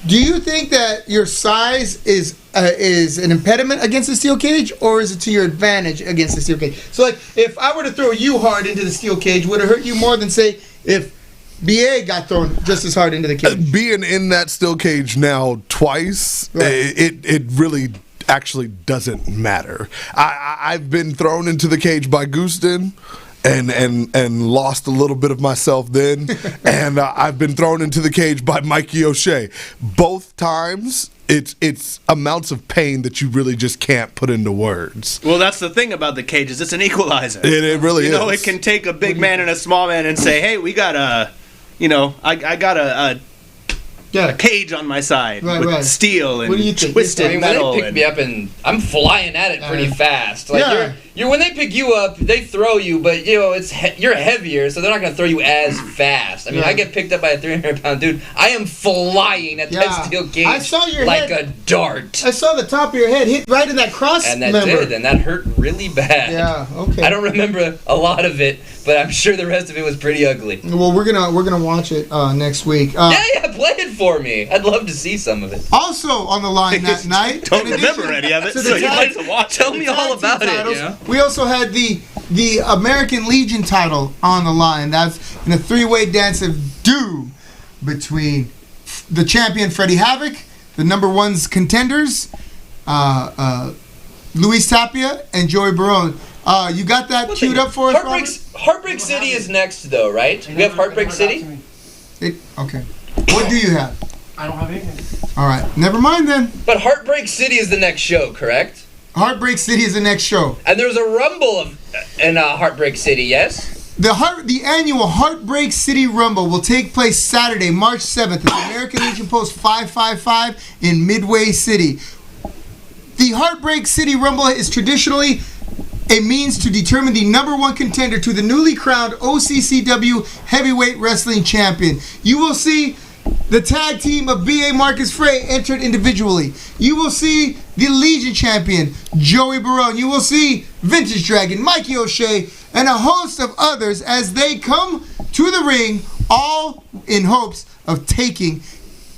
S2: Do you think that your size is an impediment against the steel cage, or is it to your advantage against the steel cage? So, like, if I were to throw you hard into the steel cage, would it hurt you more than, say, if BA got thrown just as hard into the cage?
S4: Being in that steel cage now twice, it really actually doesn't matter. I've been thrown into the cage by Gustin and lost a little bit of myself then. And I've been thrown into the cage by Mikey O'Shea. Both times, it's amounts of pain that you really just can't put into words.
S6: Well, that's the thing about the cages. It's an equalizer.
S4: It really is.
S6: It can take a big man and a small man and say, hey, we got I got a cage on my side with steel and twisted metal.
S3: When they pick me up and I'm flying at it pretty fast. Like you're when they pick you up, they throw you, but you're heavier, so they're not gonna throw you as fast. I mean, I get picked up by a 300-pound dude. I am flying at that steel cage.
S2: I saw your
S3: like
S2: head,
S3: a dart.
S2: I saw the top of your head hit right in that cross
S3: and that
S2: member.
S3: did, and that hurt really bad.
S2: Yeah, okay.
S3: I don't remember a lot of it, but I'm sure the rest of it was pretty ugly.
S2: Well, we're gonna watch it next week.
S3: Play it for me. I'd love to see some of it.
S2: Also on the line that night.
S6: Don't remember any of it, so you might as well watch.
S3: Tell me all about it.
S2: We also had the American Legion title on the line. That's in a three-way dance of doom between the champion Freddie Havoc, the number one's contenders, Luis Tapia, and Joey Barone. You got that queued up for us,
S3: Heartbreak City is next, though, right? We have Heartbreak City?
S2: Okay. What do you have?
S7: I don't have anything.
S2: All right. Never mind then.
S3: But Heartbreak City is the next show, correct?
S2: Heartbreak City is the next show.
S3: And there's a Rumble in Heartbreak City, yes?
S2: The annual Heartbreak City Rumble will take place Saturday, March 7th at the American Legion Post 555 in Midway City. The Heartbreak City Rumble is traditionally a means to determine the number one contender to the newly crowned OCCW Heavyweight Wrestling Champion. You will see the tag team of B.A. Marcus Frey entered individually. You will see the Legion Champion, Joey Barone. You will see Vintage Dragon, Mikey O'Shea, and a host of others as they come to the ring, all in hopes of taking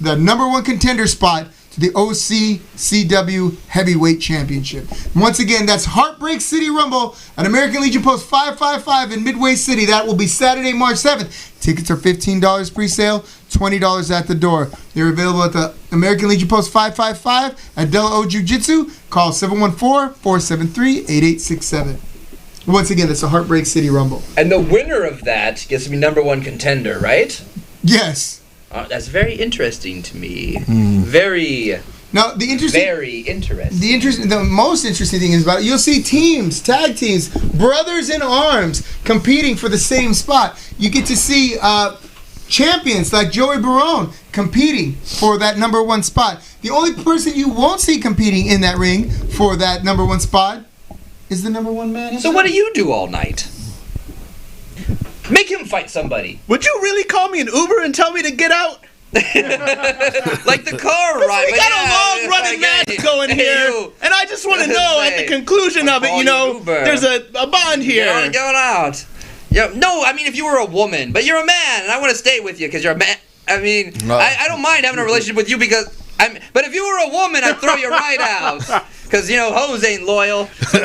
S2: the number one contender spot to the OCCW Heavyweight Championship. Once again, that's Heartbreak City Rumble at American Legion Post 555 in Midway City. That will be Saturday, March 7th. Tickets are $15 pre-sale, $20 at the door. They're available at the American Legion Post 555 at Della O Jiu-Jitsu. Call 714-473-8867. Once again, that's the Heartbreak City Rumble.
S3: And the winner of that gets to be number one contender, right?
S2: Yes.
S3: That's very interesting to me. Very interesting.
S2: The most interesting thing is about it, you'll see teams, tag teams, brothers in arms competing for the same spot. You get to see champions like Joey Barone competing for that number one spot. The only person you won't see competing in that ring for that number one spot is the number one man.
S3: So what do you do all night? Make him fight somebody.
S6: Would you really call me an Uber and tell me to get out?
S3: Like the car ride.
S6: We got a long running match going here, and I just want to know at the conclusion of it, there's a bond here.
S3: You're going out. No, I mean if you were a woman, but you're a man, and I want to stay with you because you're a man. I mean, I don't mind having a relationship with you because but if you were a woman, I'd throw you right out. Because, hoes ain't loyal. So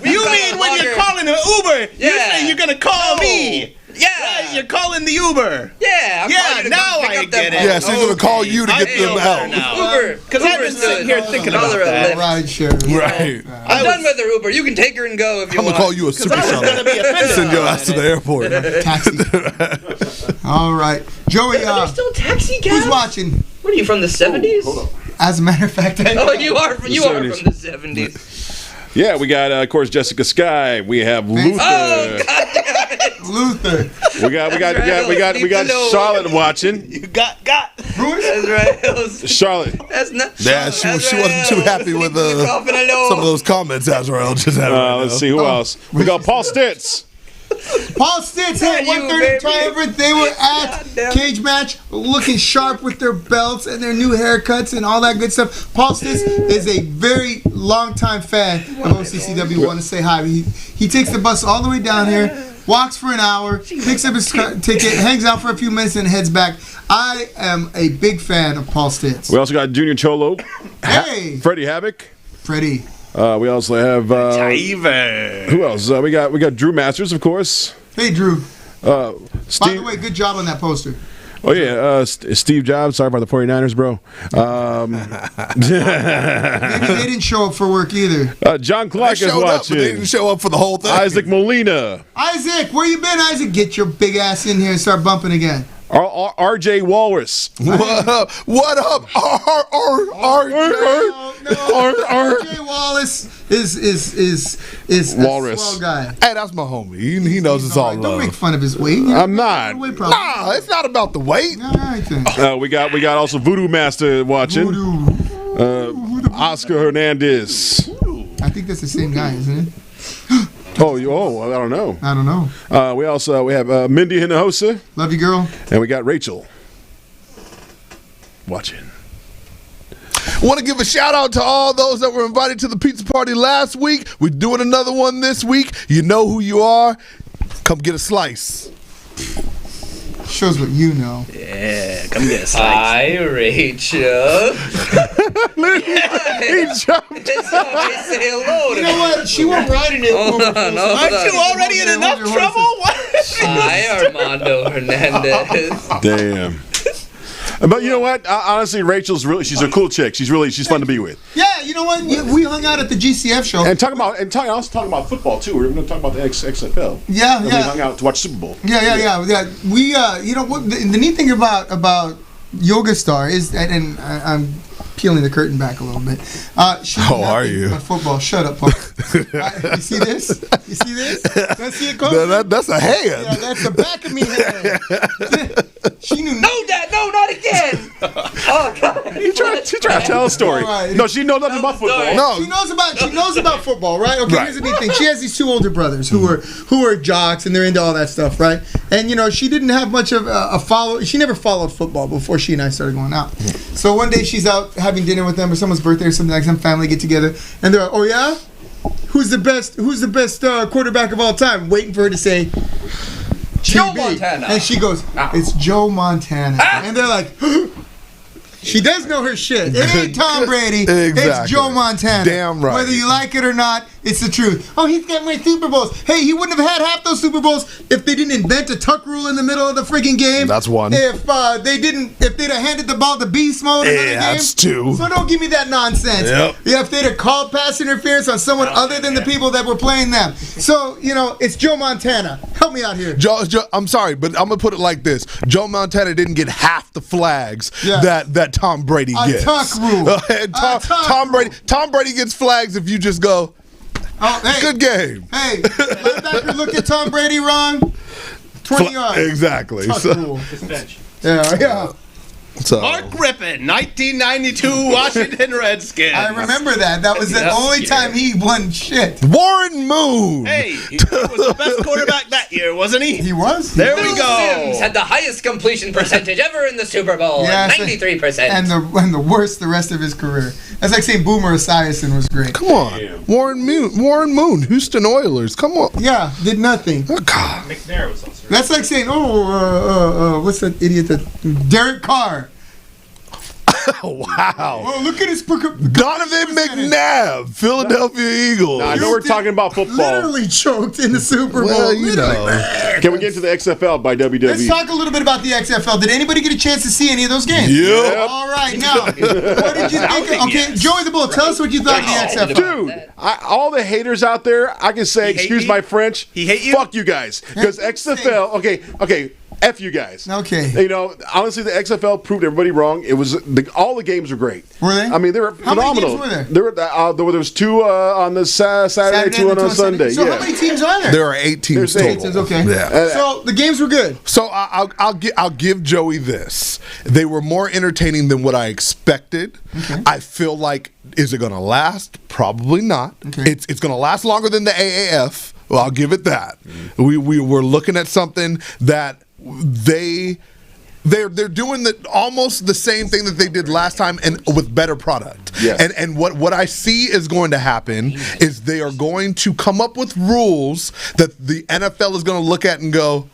S6: you mean when you're calling an Uber, you say you're going to call me.
S3: Yeah.
S6: Right, you're calling the Uber.
S3: Yeah.
S6: Now I get it.
S4: Yeah, she's going to call you to get them out.
S3: Uber.
S6: Because I've been sitting here thinking about that.
S2: Ride share.
S4: Right.
S3: I'm done with her Uber. You can take her and go if you want.
S4: I'm going to call you a super shuttle. Send your ass to the airport.
S2: Taxi. All right. Joey,
S3: Are there still taxi cabs?
S2: who's watching?
S3: What are you, from the 70s?
S1: Hold on.
S2: As a matter of fact,
S3: you are from the 70s.
S1: Yeah, we got, of course, Jessica Sky. We have Luther.
S3: Oh, God damn it.
S2: Luther.
S1: We got Charlotte watching.
S6: You got.
S3: That's right.
S1: Charlotte.
S3: That's not.
S4: Yeah, she wasn't too happy with some of those comments Azrael just had.
S1: Let's see who else. We got Paul Stitz.
S2: Paul Stitz had 130 triumvirate. They were at cage match looking sharp with their belts and their new haircuts and all that good stuff. Paul Stitz is a very long-time fan of OCCW. Want to say hi. He takes the bus all the way down here, walks for an hour, picks up his ticket, hangs out for a few minutes, and heads back. I am a big fan of Paul Stitz.
S1: We also got Junior Cholo.
S2: Hey!
S1: Freddie Havoc.
S2: Freddie.
S1: We also have who else? We got Drew Masters, of course.
S2: Hey, Drew.
S1: Steve.
S2: By the way, good job on that poster.
S1: Oh yeah, Steve Jobs. Sorry about the 49ers, bro.
S2: Maybe they didn't show up for work either.
S1: John Clark is watching.
S4: They didn't show up for the whole thing.
S1: Isaac Molina.
S2: Isaac, where you been, Isaac? Get your big ass in here and start bumping again.
S1: RJ Walrus.
S4: What up?
S2: RJ Wallace is
S1: Walrus.
S2: a swell guy.
S4: Hey, that's my homie. He knows it's all
S2: Don't
S4: love.
S2: make fun of his weight.
S1: I'm not.
S4: Nah, it's not about the weight.
S2: All right then.
S1: We got also Voodoo Master watching. Oscar Hernandez.
S2: I think that's the same guy, isn't it?
S1: I don't know.
S2: I don't know.
S1: We have Mindy Hinojosa.
S2: Love you, girl.
S1: And we got Rachel watching.
S4: Want to give a shout out to all those that were invited to the pizza party last week. We're doing another one this week. You know who you are. Come get a slice.
S2: Shows what you know.
S6: Yeah, come get a slice.
S3: Hi, Rachel.
S1: He jumped.
S3: That's how I say hello to
S2: You know what? She won't ride in it.
S6: Aren't you already in enough trouble?
S3: Hi, Armando Hernandez.
S1: Damn. But you know what? Honestly, Rachel's she's a cool chick. She's fun to be with.
S2: Yeah, you know what? We hung out at the GCF show.
S1: And also talking about football too. We're going to talk about the XFL.
S2: Yeah,
S1: and we hung out to watch Super Bowl.
S2: Yeah. We, you know what? The neat thing about Yoga Star is, and I'm peeling the curtain back a little bit.
S4: How are you?
S2: Football. Shut up, Paul. You see this? You see this? Let's see it go.
S4: That's a hand.
S2: Yeah, that's the back of me hand. She knew.
S3: No, Dad, no, not again. Oh God.
S1: She's trying to tell a story.
S2: Right.
S1: No, she knows nothing about football.
S4: No.
S2: She knows about football, right? Okay,
S4: Right.
S2: here's the neat thing. She has these two older brothers who are jocks and they're into all that stuff, right? And she didn't have much of a follow. She never followed football before she and I started going out. So one day she's out having dinner with them or someone's birthday or something, like some family get together, and they're like, "Oh yeah, who's the best quarterback of all time?" Waiting for her to say
S3: Joe
S2: TB.
S3: Montana.
S2: And she goes, "It's Joe Montana." And they're like, she does know her shit. It ain't Tom Brady.
S4: Exactly.
S2: It's Joe Montana.
S4: Damn right.
S2: Whether you like it or not, it's the truth. Oh, he's got more Super Bowls. Hey, he wouldn't have had half those Super Bowls if they didn't invent a tuck rule in the middle of the freaking game.
S4: That's one.
S2: If they'd have handed the ball to beast mode in another game.
S4: That's two.
S2: So don't give me that nonsense.
S4: Yep.
S2: Yeah, if they'd have called pass interference on someone other than the people that were playing them. So, it's Joe Montana. Help me out here.
S4: Joe, I'm sorry, but I'm gonna put it like this: Joe Montana didn't get half the flags that Tom Brady gets.
S2: Tuck rule.
S4: Tom Brady gets flags if you just go.
S2: Oh, hey,
S4: good game.
S2: Hey, linebacker looked at Tom Brady wrong. 20 yards.
S4: Exactly.
S2: Tuck rule. Yeah.
S4: So.
S6: Mark Rippon, 1992 Washington Redskins.
S2: I remember that. That was the only time he won shit.
S4: Warren Moon.
S6: Hey, he was the best quarterback that year, wasn't he?
S2: He was.
S6: There we
S3: Bill
S6: go.
S3: Sims had the highest completion percentage ever in the Super Bowl, at 93%.
S2: And the worst the rest of his career. That's like saying Boomer Esiason was great.
S4: Come on. Damn. Warren Moon, Houston Oilers. Come on.
S2: Yeah, did nothing.
S4: Oh, God.
S5: McNair was also.
S2: That's like saying, what's that idiot Derek Carr.
S4: Wow.
S2: Oh, look at his
S4: Donovan McNabb, Philadelphia Eagles.
S1: Now, I know we're talking about football.
S2: Literally choked in the Super Bowl.
S4: Well, you know.
S1: Can we get into the XFL by WWE?
S2: Let's talk a little bit about the XFL. Did anybody get a chance to see any of those games?
S4: Yep.
S2: All right, now, what did you think? Okay, Joey the Bull, tell us what you thought of the XFL.
S1: Dude, all the haters out there, I can say, excuse my French,
S6: He hate you?
S1: fuck you guys. Because XFL, okay, F you guys.
S2: Okay.
S1: You know, honestly, the XFL proved everybody wrong. It was all the games were great.
S2: Were they?
S1: I mean, they were
S2: How many
S1: phenomenal.
S2: games were there?
S1: There was 2 on the Saturday, 2 on Sunday.
S2: So
S1: yeah.
S2: how many teams are there?
S4: There are 8 teams
S1: There's 8
S4: total.
S2: Teams, okay.
S4: Yeah.
S2: So the games were good.
S4: So I'll give Joey this. They were more entertaining than what I expected.
S2: Okay.
S4: I feel like, is it going to last? Probably not.
S2: Okay.
S4: It's going to last longer than the AAF. Well, I'll give it that. We were looking at something that they're doing almost the same thing that they did last time and with better product.
S1: Yes.
S4: And what I see is going to happen is they are going to come up with rules that the NFL is going to look at and go,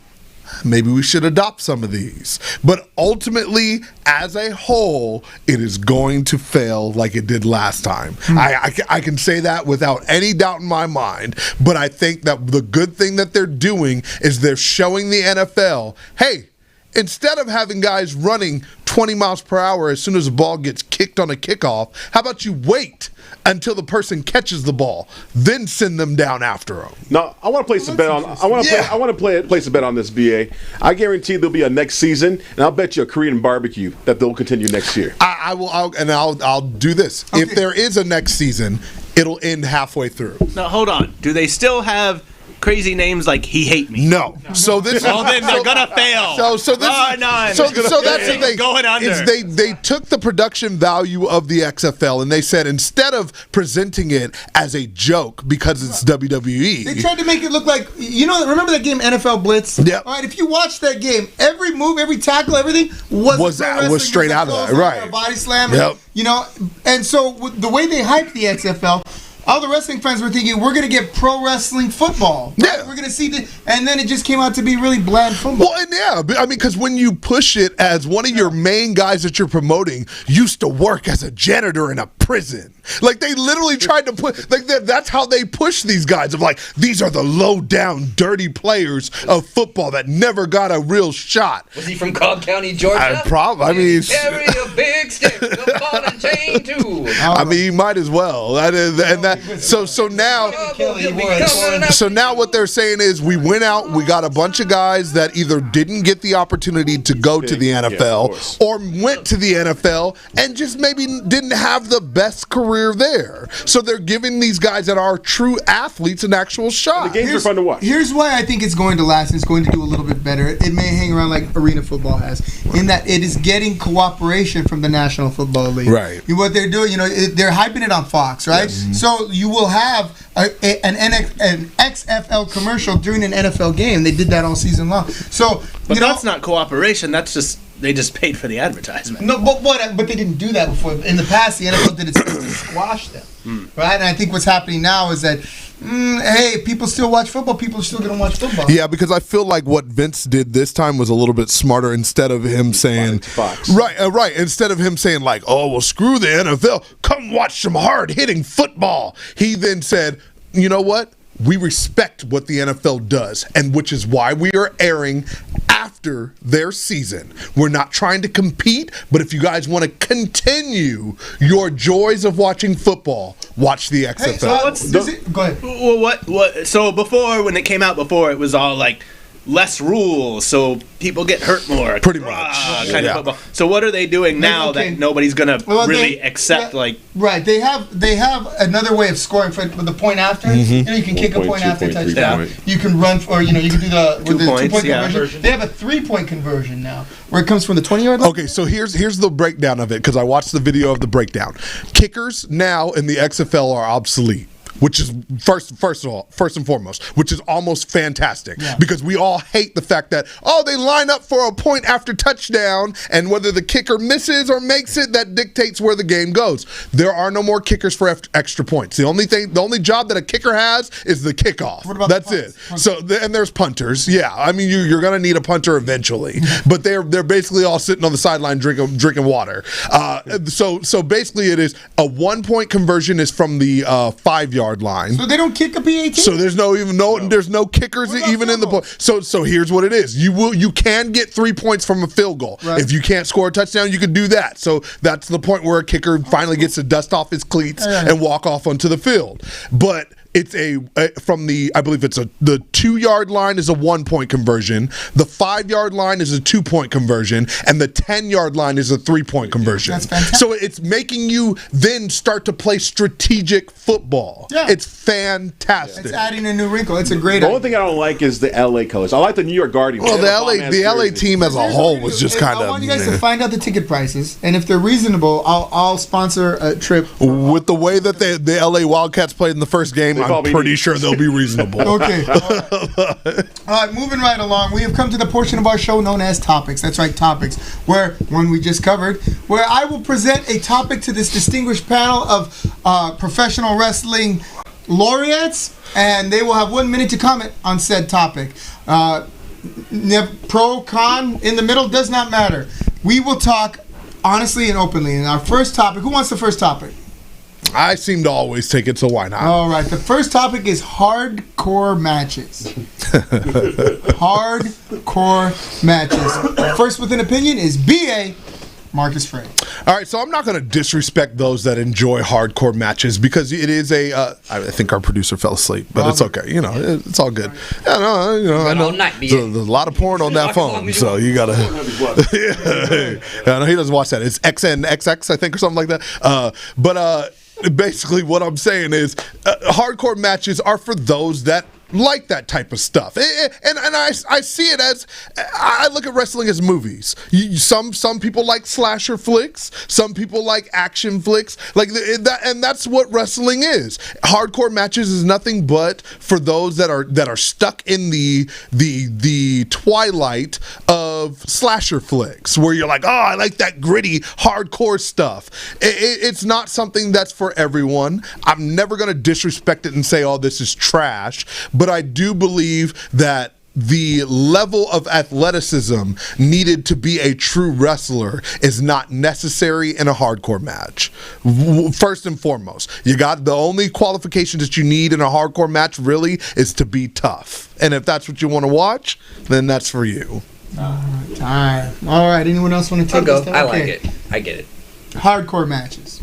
S4: maybe we should adopt some of these. But ultimately, as a whole, it is going to fail like it did last time. I can say that without any doubt in my mind. But I think that the good thing that they're doing is they're showing the NFL, hey, instead of having guys running 20 miles per hour as soon as the ball gets kicked on a kickoff, how about you wait until the person catches the ball, then send them down after them?
S1: No, I want to place a bet on. I want to place a bet on this. BA. I guarantee there'll be a next season, and I'll bet you a Korean barbecue that they'll continue next year.
S4: I'll do this.
S2: Okay.
S4: If there is a next season, it'll end halfway through.
S6: Now, hold on. Do they still have crazy names like He Hate Me?
S4: No. So this.
S6: Well, then they're gonna fail.
S4: So this.
S6: no,
S4: So that's the thing.
S6: Going under.
S4: Is they took the production value of the XFL and they said, instead of presenting it as a joke because it's WWE,
S2: They tried to make it look like, remember that game NFL Blitz?
S4: Yep.
S2: All right, if you watch that game, every move, every tackle, everything was straight
S4: out of that, right.
S2: A body slam.
S4: Yep.
S2: And so the way they hyped the XFL, all the wrestling fans were thinking, we're going to get pro wrestling football. Right?
S4: Yeah.
S2: We're going to see and then it just came out to be really bland football.
S4: Well, and I mean, because when you push it as one of your main guys that you're promoting used to work as a janitor in a prison. Like, they literally tried to put, like, that's how they push these guys of, like, these are the low down, dirty players of football that never got a real shot.
S3: Was he from Cobb County, Georgia? Carry a big stick, a ball and chain too.
S4: I mean, you might as well. So now what they're saying is we went out, we got a bunch of guys that either didn't get the opportunity to go to the NFL or went to the NFL and just maybe didn't have the best career there. So they're giving these guys that are true athletes an actual shot.
S1: The games are fun to watch.
S2: Here's why I think it's going to last and it's going to do a little bit better. It may hang around like arena football has, in that it is getting cooperation from the National Football League.
S4: Right.
S2: What they're doing, they're hyping it on Fox, right? Yes. So you will have an XFL commercial during an NFL game. They did that all season long. So,
S6: but that's not cooperation. That's just they just paid for the advertisement.
S2: No, but they didn't do that before. In the past, the NFL did it to squash them, right? And I think what's happening now is that, hey, people still watch football. People are still going to watch football.
S4: Yeah, because I feel like what Vince did this time was a little bit smarter. Instead of him saying,
S1: Fox.
S4: Right. Instead of him saying like, oh, well, screw the NFL, come watch some hard hitting football. He then said, you know what? We respect what the NFL does, and which is why we are airing after their season. We're not trying to compete, but if you guys want to continue your joys of watching football, watch the XFL.
S2: Hey, go ahead.
S6: Well, what? So before, when it came out before, it was all like less rules, so people get hurt more.
S4: Pretty much.
S6: Kind of football. So what are they doing now that nobody's gonna really accept?
S2: Right. They have another way of scoring for the point after. You can kick a point after touchdown. You can run for you can do the 2-point conversion. They have a 3-point conversion now, where it comes from the 20-yard line.
S4: Okay, so here's the breakdown of it because I watched the video of the breakdown. Kickers now in the XFL are obsolete. which is first and foremost, which is almost fantastic because we all hate the fact that they line up for a point after touchdown, and whether the kicker misses or makes it, that dictates where the game goes. There are no more kickers for extra points. The only job that a kicker has is the kickoff. What about that's it. So and there's punters. Yeah, I mean you're gonna need a punter eventually, but they're basically all sitting on the sideline drinking water. So basically it is a 1-point conversion is from the 5-yard line.
S2: So they don't kick a PAT.
S4: So there's no kickers even in the point. So here's what it is. You can get 3 points from a field goal. Right. If you can't score a touchdown, you can do that. So that's the point where a kicker finally gets to dust off his cleats and walk off onto the field. But it's I believe it's the 2-yard line is a 1-point conversion, the 5-yard line is a 2-point conversion, and the 10-yard line is a 3-point conversion.
S2: That's fantastic.
S4: So it's making you then start to play strategic football. Yeah. It's fantastic.
S2: It's adding a new wrinkle. It's a great idea.
S1: The only thing I don't like is the LA colors. I like the New York Guardians.
S4: Well, the LA team as a whole was just kind of.
S2: I want you guys to find out the ticket prices, and if they're reasonable, I'll sponsor a trip.
S4: With the way that the LA Wildcats played in the first game, I'm pretty sure they'll be reasonable.
S2: Okay. All right, moving right along. We have come to the portion of our show known as Topics. That's right, Topics, where one we just covered, where I will present a topic to this distinguished panel of professional wrestling laureates, and they will have 1 minute to comment on said topic. Pro, con, in the middle, does not matter. We will talk honestly and openly. And our first topic, who wants the first topic?
S4: I seem to always take it, so why not?
S2: All right. The first topic is hardcore matches. Hardcore matches. First with an opinion is B.A. Marcus Frey.
S4: All right, so I'm not going to disrespect those that enjoy hardcore matches because it is I think our producer fell asleep, but it's okay. You know, it's all good. Yeah, I know. There's a lot of porn on that phone, so you got to. I know he doesn't watch that. It's XNXX, I think, or something like that. But basically what I'm saying is hardcore matches are for those that like that type of stuff, and I see it as I look at wrestling as movies. Some people like slasher flicks, some people like action flicks, like that, and that's what wrestling is. Hardcore matches is nothing but for those that are stuck in the twilight of slasher flicks, where you're like, I like that gritty hardcore stuff. It's not something that's for everyone. I'm never going to disrespect it and say, this is trash. But I do believe that the level of athleticism needed to be a true wrestler is not necessary in a hardcore match. First and foremost, you got the only qualifications that you need in a hardcore match really is to be tough. And if that's what you want to watch, then that's for you.
S2: All right. Anyone else want to take this?
S3: I like it. I get it.
S2: Hardcore matches.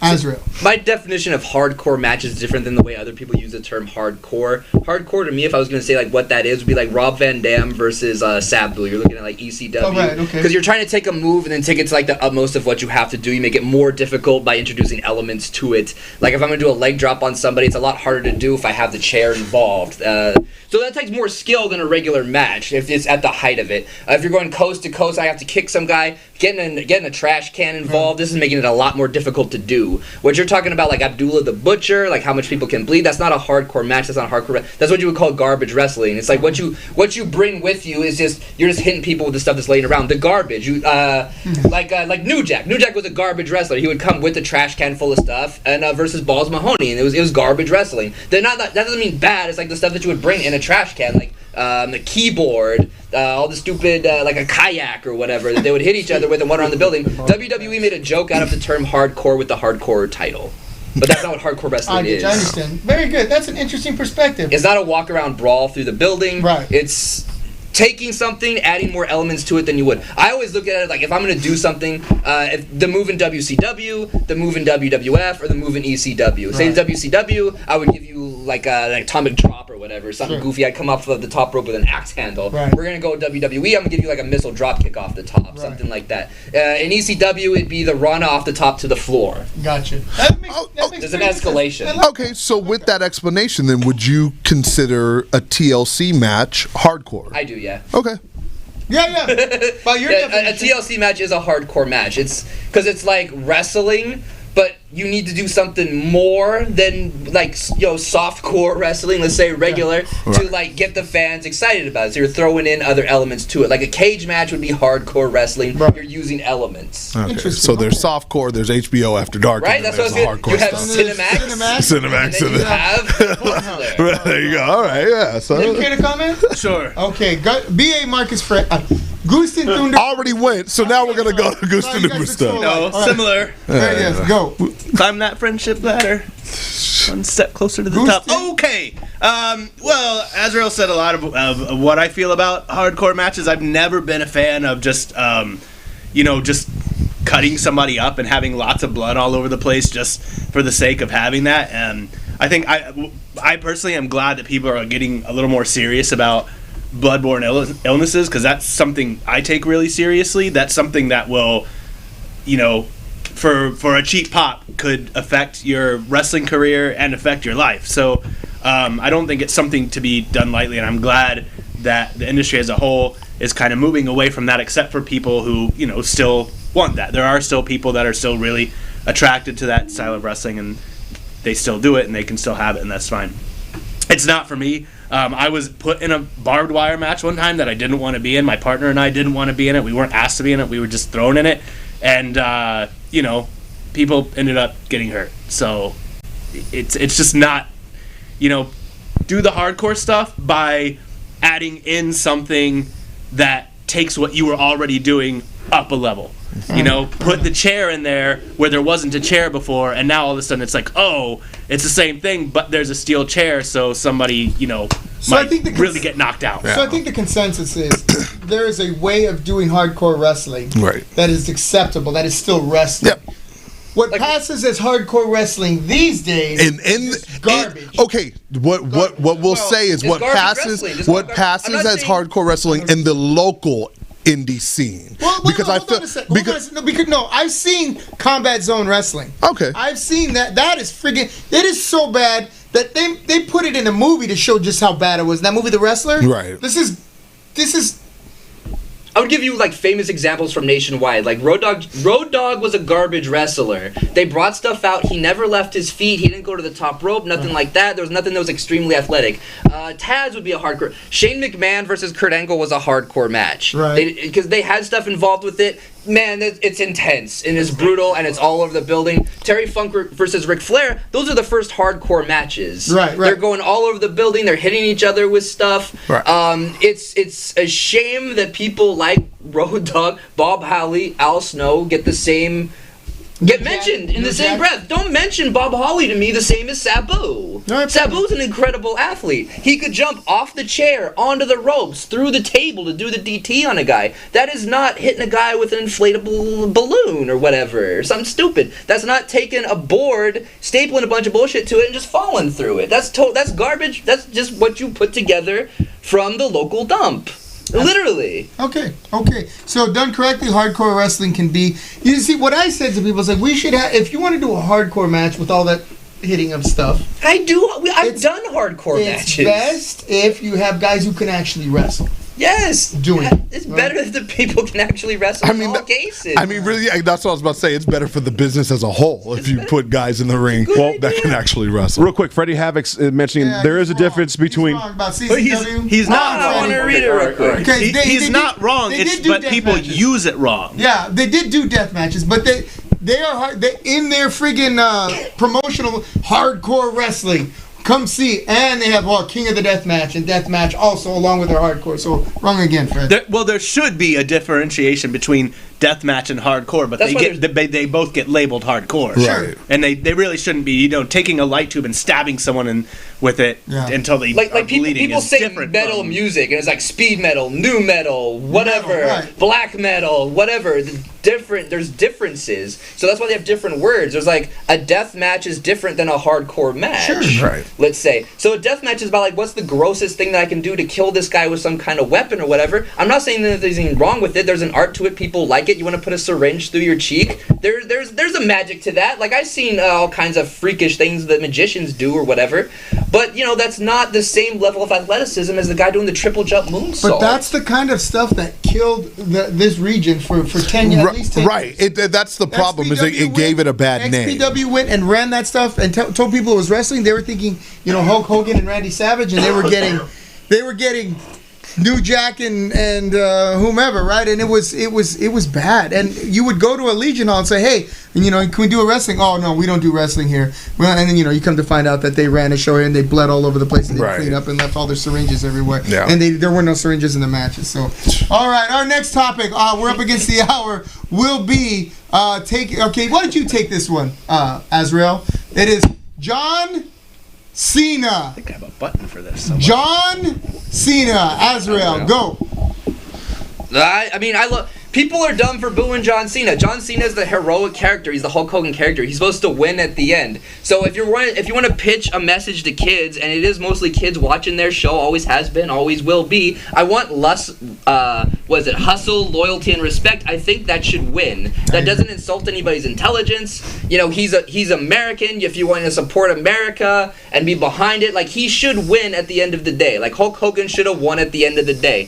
S2: Azrael.
S3: My definition of hardcore match is different than the way other people use the term hardcore. Hardcore to me, if I was going to say like what that is, would be like Rob Van Dam versus Sabu. You're looking at like ECW.
S2: Oh, right, okay.
S3: Because you're trying to take a move and then take it to like the utmost of what you have to do. You make it more difficult by introducing elements to it. Like if I'm going to do a leg drop on somebody, it's a lot harder to do if I have the chair involved. So that takes more skill than a regular match if it's at the height of it. If you're going coast to coast, I have to kick some guy. Getting a trash can involved, this is making it a lot more difficult to do. What you're talking about, like Abdullah the Butcher, like how much people can bleed, that's not a hardcore match. That's not a hardcore. That's what you would call garbage wrestling. It's like what you bring with you is you're just hitting people with the stuff that's laying around. The garbage, like New Jack. New Jack was a garbage wrestler. He would come with a trash can full of stuff and versus Balls Mahoney, and it was garbage wrestling. That doesn't mean bad. It's like the stuff that you would bring in a trash can, like the keyboard, all the stupid, like a kayak or whatever that they would hit each other with and run around the building. WWE made a joke out of the term hardcore with the hardcore title. But that's not what hardcore wrestling is.
S2: I understand. Very good. That's an interesting perspective.
S3: It's not a walk-around brawl through the building.
S2: Right.
S3: It's taking something, adding more elements to it than you would. I always look at it like if I'm going to do something, if the move in WCW, the move in WWF, or the move in ECW. Say in WCW, I would give you like an atomic drop or whatever, something goofy. I'd come off of the top rope with an axe handle.
S2: Right.
S3: We're going to go WWE, I'm going to give you like a missile drop kick off the top, something like that. In ECW, it'd be the run off the top to the floor.
S2: Gotcha.
S3: There's an escalation.
S4: Okay, so with that explanation, then would you consider a TLC match hardcore?
S3: I do, yeah.
S4: Okay.
S2: Yeah. But you're
S3: a TLC match is a hardcore match. It's because it's like wrestling, but you need to do something more than like softcore wrestling, let's say regular, to like get the fans excited about it. So you're throwing in other elements to it. Like a cage match would be hardcore wrestling. Right. You're using elements.
S4: Okay. So there's softcore, there's HBO After Dark,
S3: right? That's what I was
S4: hardcore
S3: You have
S4: stuff.
S3: Cinemax, and then you have
S4: there you go. All right, yeah. So
S2: you care to comment?
S6: Sure.
S2: Okay, B.A. Marcus Fred. Gustin Thunder
S4: already went, so now we're gonna go to Gustin Thunder stuff.
S6: Similar.
S2: Go.
S6: Climb that friendship ladder. One step closer to the top. Okay. Well, Azrael said a lot of what I feel about hardcore matches. I've never been a fan of just cutting somebody up and having lots of blood all over the place just for the sake of having that. And I think I personally am glad that people are getting a little more serious about bloodborne illnesses, because that's something I take really seriously. That's something that will, for a cheap pop could affect your wrestling career and affect your life. So I don't think it's something to be done lightly, and I'm glad that the industry as a whole is kind of moving away from that, except for people who still want that. There are still people that are still really attracted to that style of wrestling, and they still do it, and they can still have it, and that's fine. It's not for me. I was put in a barbed wire match one time that I didn't want to be in. My partner and I didn't want to be in it. We weren't asked to be in it. We were just thrown in it. And, people ended up getting hurt. So it's just not, do the hardcore stuff by adding in something that takes what you were already doing up a level. Put the chair in there where there wasn't a chair before, and now all of a sudden it's like, oh, it's the same thing, but there's a steel chair, so somebody, might really get knocked out.
S2: So I think the consensus is there is a way of doing hardcore wrestling that is acceptable, that is still wrestling.
S4: Yep.
S2: What passes as hardcore wrestling these days is garbage.
S4: What we'll say is what passes as hardcore wrestling in the local indie scene.
S2: I've seen Combat Zone Wrestling.
S4: Okay.
S2: I've seen that. That is friggin'. It is so bad that they put it in a movie to show just how bad it was. That movie, The Wrestler.
S4: Right.
S2: This is.
S3: I would give you like famous examples from nationwide. Like Road Dogg was a garbage wrestler. They brought stuff out. He never left his feet. He didn't go to the top rope. Nothing like that. There was nothing that was extremely athletic. Taz would be a hardcore. Shane McMahon versus Kurt Angle was a hardcore match.
S2: Right.
S3: Because they had stuff involved with it. Man, it's intense and it's brutal and it's all over the building. Terry Funk versus Ric Flair, those are the first hardcore matches.
S2: Right.
S3: They're going all over the building. They're hitting each other with stuff.
S4: Right.
S3: It's a shame that people like Road Dogg, Bob Holly, Al Snow get mentioned in the same breath. Don't mention Bob Holly to me the same as Sabu. Sabu's an incredible athlete. He could jump off the chair, onto the ropes, through the table to do the DT on a guy. That is not hitting a guy with an inflatable balloon or whatever, or something stupid. That's not taking a board, stapling a bunch of bullshit to it, and just falling through it. That's garbage. That's just what you put together from the local dump. Literally.
S2: Okay. So done correctly, hardcore wrestling can be. You see, what I said to people is like, we should have. If you want to do a hardcore match with all that hitting of stuff,
S3: I've done hardcore matches.
S2: It's best if you have guys who can actually wrestle.
S3: Yes, it's better if the people can actually wrestle. In all cases.
S4: Really, that's what I was about to say. It's better for the business as a whole if you put guys in the ring that can actually wrestle.
S1: Real quick, Freddie Havoc's mentioning there is a difference between.
S6: He's not wrong.
S3: I want to read it real quick.
S2: Okay,
S6: he's not wrong. But people use it wrong.
S2: Yeah, they did do death matches, but they are hard. They in their friggin' promotional hardcore wrestling. Come see, and they have King of the Death Match and Death Match also along with their hardcore. So wrong again, Fred.
S6: There should be a differentiation between deathmatch and hardcore, but they both get labeled hardcore.
S2: Sure.
S6: And they really shouldn't be. Taking a light tube and stabbing someone with it until they are bleeding.
S3: People
S6: is
S3: say
S6: different
S3: metal music, and it's like speed metal, new metal, whatever, black metal, whatever. There's differences, so that's why they have different words. There's like a death match is different than a hardcore match.
S2: Sure.
S4: Right.
S3: Let's say. So a death match is about like what's the grossest thing that I can do to kill this guy with some kind of weapon or whatever. I'm not saying that there's anything wrong with it. There's an art to it. People like it. You want to put a syringe through your cheek. There's a magic to that. Like I've seen all kinds of freakish things that magicians do or whatever. But that's not the same level of athleticism as the guy doing the triple jump moonsault.
S2: But that's the kind of stuff that killed this region for 10 years, at least 10
S4: right.
S2: years.
S4: That's the problem, is it gave it a bad name.
S2: XPW went and ran that stuff and told people it was wrestling. They were thinking, Hulk Hogan and Randy Savage, and they were getting New Jack and whomever, right? And it was bad. And you would go to a Legion Hall and say, hey, can we do a wrestling? Oh no, we don't do wrestling here. Well, and then you come to find out that they ran a show here and they bled all over the place and they cleaned up and left all their syringes everywhere. Yeah. And there were no syringes in the matches. So, all right, our next topic, we're up against the hour, will be okay. Why don't you take this one, Azrael? It is John Cena.
S6: I think I have a button for this. Somewhere.
S2: John Cena. Azrael, go.
S3: I love. People are dumb for booing John Cena. John Cena is the heroic character. He's the Hulk Hogan character. He's supposed to win at the end. So if you want to pitch a message to kids, and it is mostly kids watching their show, always has been, always will be. I want hustle, loyalty, and respect. I think that should win. That doesn't insult anybody's intelligence. He's American. If you want to support America and be behind it, he should win at the end of the day. Hulk Hogan should have won at the end of the day.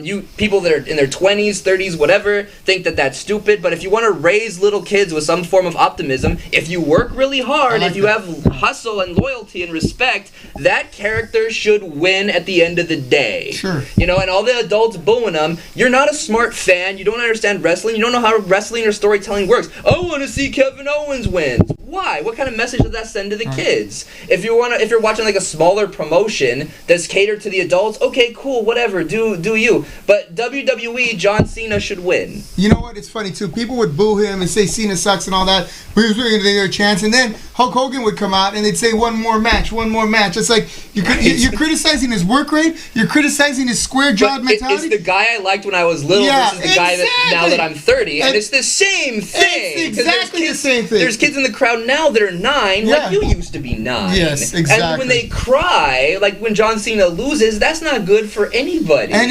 S3: You people that are in their 20s, 30s, whatever, think that that's stupid, but if you want to raise little kids with some form of optimism, if you work really hard, if you have hustle and loyalty and respect, that character should win at the end of the day.
S2: Sure.
S3: And all the adults booing him, you're not a smart fan, you don't understand wrestling, you don't know how wrestling or storytelling works. I want to see Kevin Owens win. Why? What kind of message does that send to the kids? If you're watching a smaller promotion that's catered to the adults, okay, cool, whatever, do you. But WWE, John Cena should win.
S2: You know what? It's funny too. People would boo him and say Cena sucks and all that. But he was going to take their chance, and then Hulk Hogan would come out and they'd say one more match. It's like you're criticizing his work rate. You're criticizing his square-jawed mentality.
S3: It's the guy I liked when I was little versus the guy that now that I'm 30, and it's the same thing.
S2: It's exactly the same thing.
S3: There's kids in the crowd now that are 9, like you used to be 9.
S2: Yes, exactly.
S3: And when they cry, like when John Cena loses, that's not good for anybody.
S2: And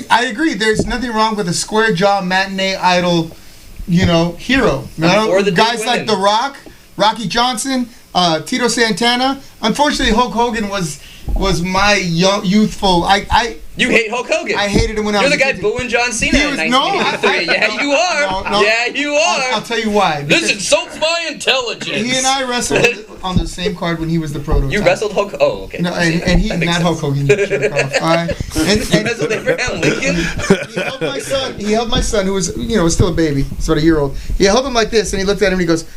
S2: I agree. There's nothing wrong with a square-jawed matinee idol, hero.
S3: Or the
S2: guys like The Rock, Rocky Johnson, Tito Santana. Unfortunately, Hulk Hogan was my youthful.
S3: You hate Hulk Hogan.
S2: I hated him when I was.
S3: You're the guy booing John Cena in 1983. Yeah, you are.
S2: No.
S3: Yeah, you are.
S2: I'll tell you why.
S3: This insults my intelligence.
S2: He and I wrestled on the same card when he was the prototype.
S3: You wrestled Hulk? Oh, okay.
S2: No, and he not Hulk Hogan. You jerk off. All right.
S3: You wrestled Abraham Lincoln?
S2: He held my son, who was still a baby, sort of year-old. He held him like this, and he looked at him and he goes,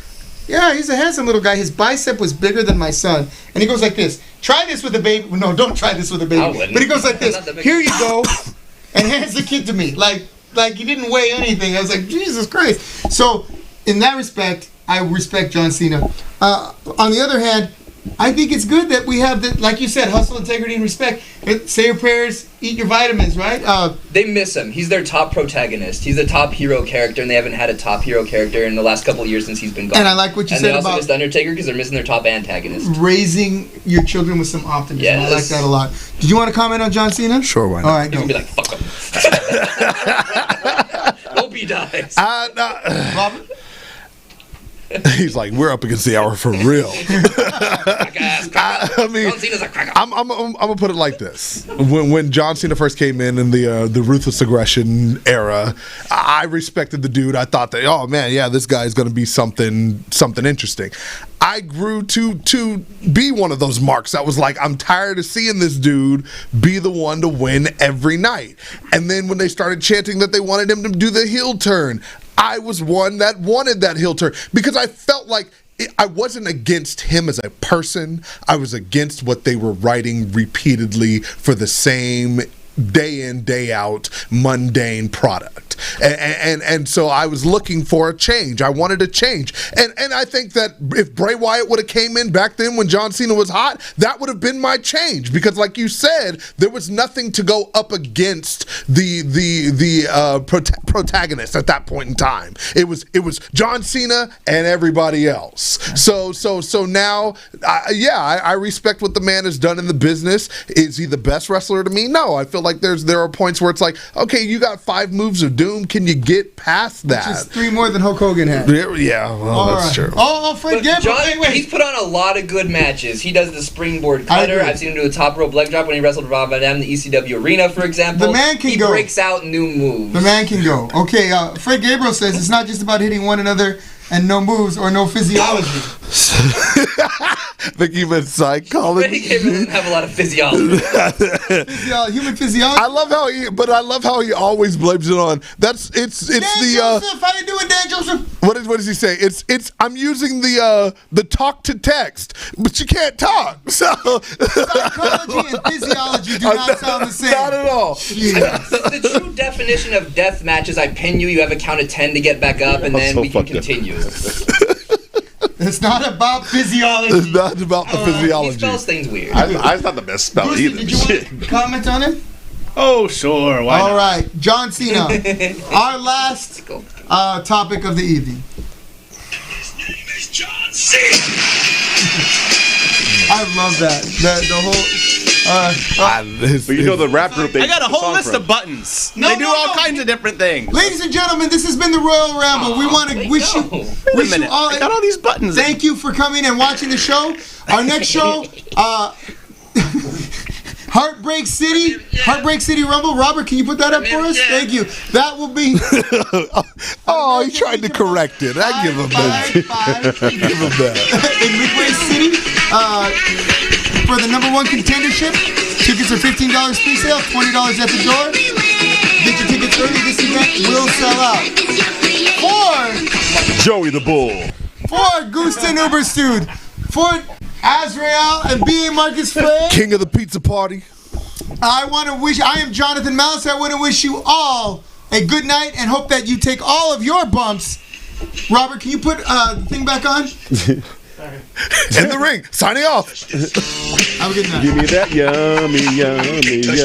S2: yeah, he's a handsome little guy. His bicep was bigger than my son. And he goes like this. Try this with a baby. No, don't try this with a baby.
S3: I wouldn't.
S2: But he goes like this. Here you go. And hands the kid to me. Like he didn't weigh anything. I was like, Jesus Christ. So, in that respect, I respect John Cena. On the other hand, I think it's good that we have, like you said, hustle, integrity, and respect. Say your prayers, eat your vitamins, right?
S3: They miss him. He's their top protagonist. He's the top hero character, and they haven't had a top hero character in the last couple of years since he's been gone.
S2: And I like what you said about...
S3: And they also missed Undertaker because they're missing their top antagonist.
S2: Raising your children with some optimism.
S3: Yes.
S2: I like that a lot. Did you want to comment on John Cena?
S4: Sure, why not?
S2: All right,
S3: He's going to be like, fuck him. Hope he dies.
S2: Robert?
S4: He's like, we're up against the hour for real. I mean,
S3: John Cena's a cracker.
S4: I'm gonna put it like this: when John Cena first came in the ruthless aggression era, I respected the dude. I thought that, oh man, yeah, this guy's gonna be something interesting. I grew to be one of those marks that was like, I'm tired of seeing this dude be the one to win every night. And then when they started chanting that they wanted him to do the heel turn, I was one that wanted that heel turn because I felt like I wasn't against him as a person. I was against what they were writing repeatedly for the same day in, day out, mundane product. And so I was looking for a change. I wanted a change. And I think that if Bray Wyatt would have came in back then when John Cena was hot, that would have been my change. Because like you said, there was nothing to go up against the protagonist at that point in time. It was John Cena and everybody else. So now, I respect what the man has done in the business. Is he the best wrestler to me? No, I feel like there are points where it's like, okay, you got 5 moves of doom. Can you get past that?
S2: Which is 3 more than Hulk Hogan had.
S4: Yeah, well, that's true.
S2: Oh, Fred Gamble.
S3: John, he's put on a lot of good matches. He does the springboard cutter. I've seen him do a top rope leg drop when he wrestled Rob Van Dam in the ECW arena, for example.
S2: The man can go.
S3: He breaks out new moves.
S2: The man can go. Okay, Fred Gabriel says it's not just about hitting one another and no moves or no physiology.
S4: I think you meant psychology.
S3: Freddie Gabriel doesn't have a lot of physiology.
S2: Human physiology.
S4: I love how he always blames it on. It's
S2: Dan
S4: the
S2: Joseph, how you doing, Dan Joseph?
S4: what does he say? It's I'm using the talk to text, but you can't talk. So
S2: Psychology and physiology do not sound the same.
S4: Not at all.
S3: The true definition of death match is I pin you, you have a count of 10 to get back up, and then we can continue.
S2: It's not about physiology.
S4: It's not about the physiology.
S3: He spells things weird.
S1: It's not the best spell
S2: Brucey,
S1: either.
S2: did you want to comment on it?
S6: Oh, sure. Why not?
S2: All right, John Cena, our last topic of the evening.
S7: His name is John Cena.
S2: I love that. The whole.
S1: But you know the rap group.
S6: I got a whole list of buttons.
S2: No,
S6: they do all kinds of different things.
S2: Ladies and gentlemen, this has been the Royal Ramble. We want to wish you all.
S6: I got all these buttons.
S2: Thank you for coming and watching the show. Our next show, Heartbreak City Rumble. Robert, can you put that up for us? Thank you. That will be.
S4: Oh, he tried to correct it. I give him that. Give him that.
S2: In Midway City, for the #1 contendership. Tickets are $15 pre-sale, $20 at the door. Get your tickets early. This event will sell out. For
S1: Joey the Bull.
S2: For Gusten Uberstude. For Azrael and B.A. Marcus Fred.
S4: King of the pizza party.
S2: I am Jonathan Mouse. I want to wish you all a good night and hope that you take all of your bumps. Robert, can you put the thing back on?
S4: In the ring. Signing off.
S2: Have a good night.
S1: Give me that yummy, yummy, yummy.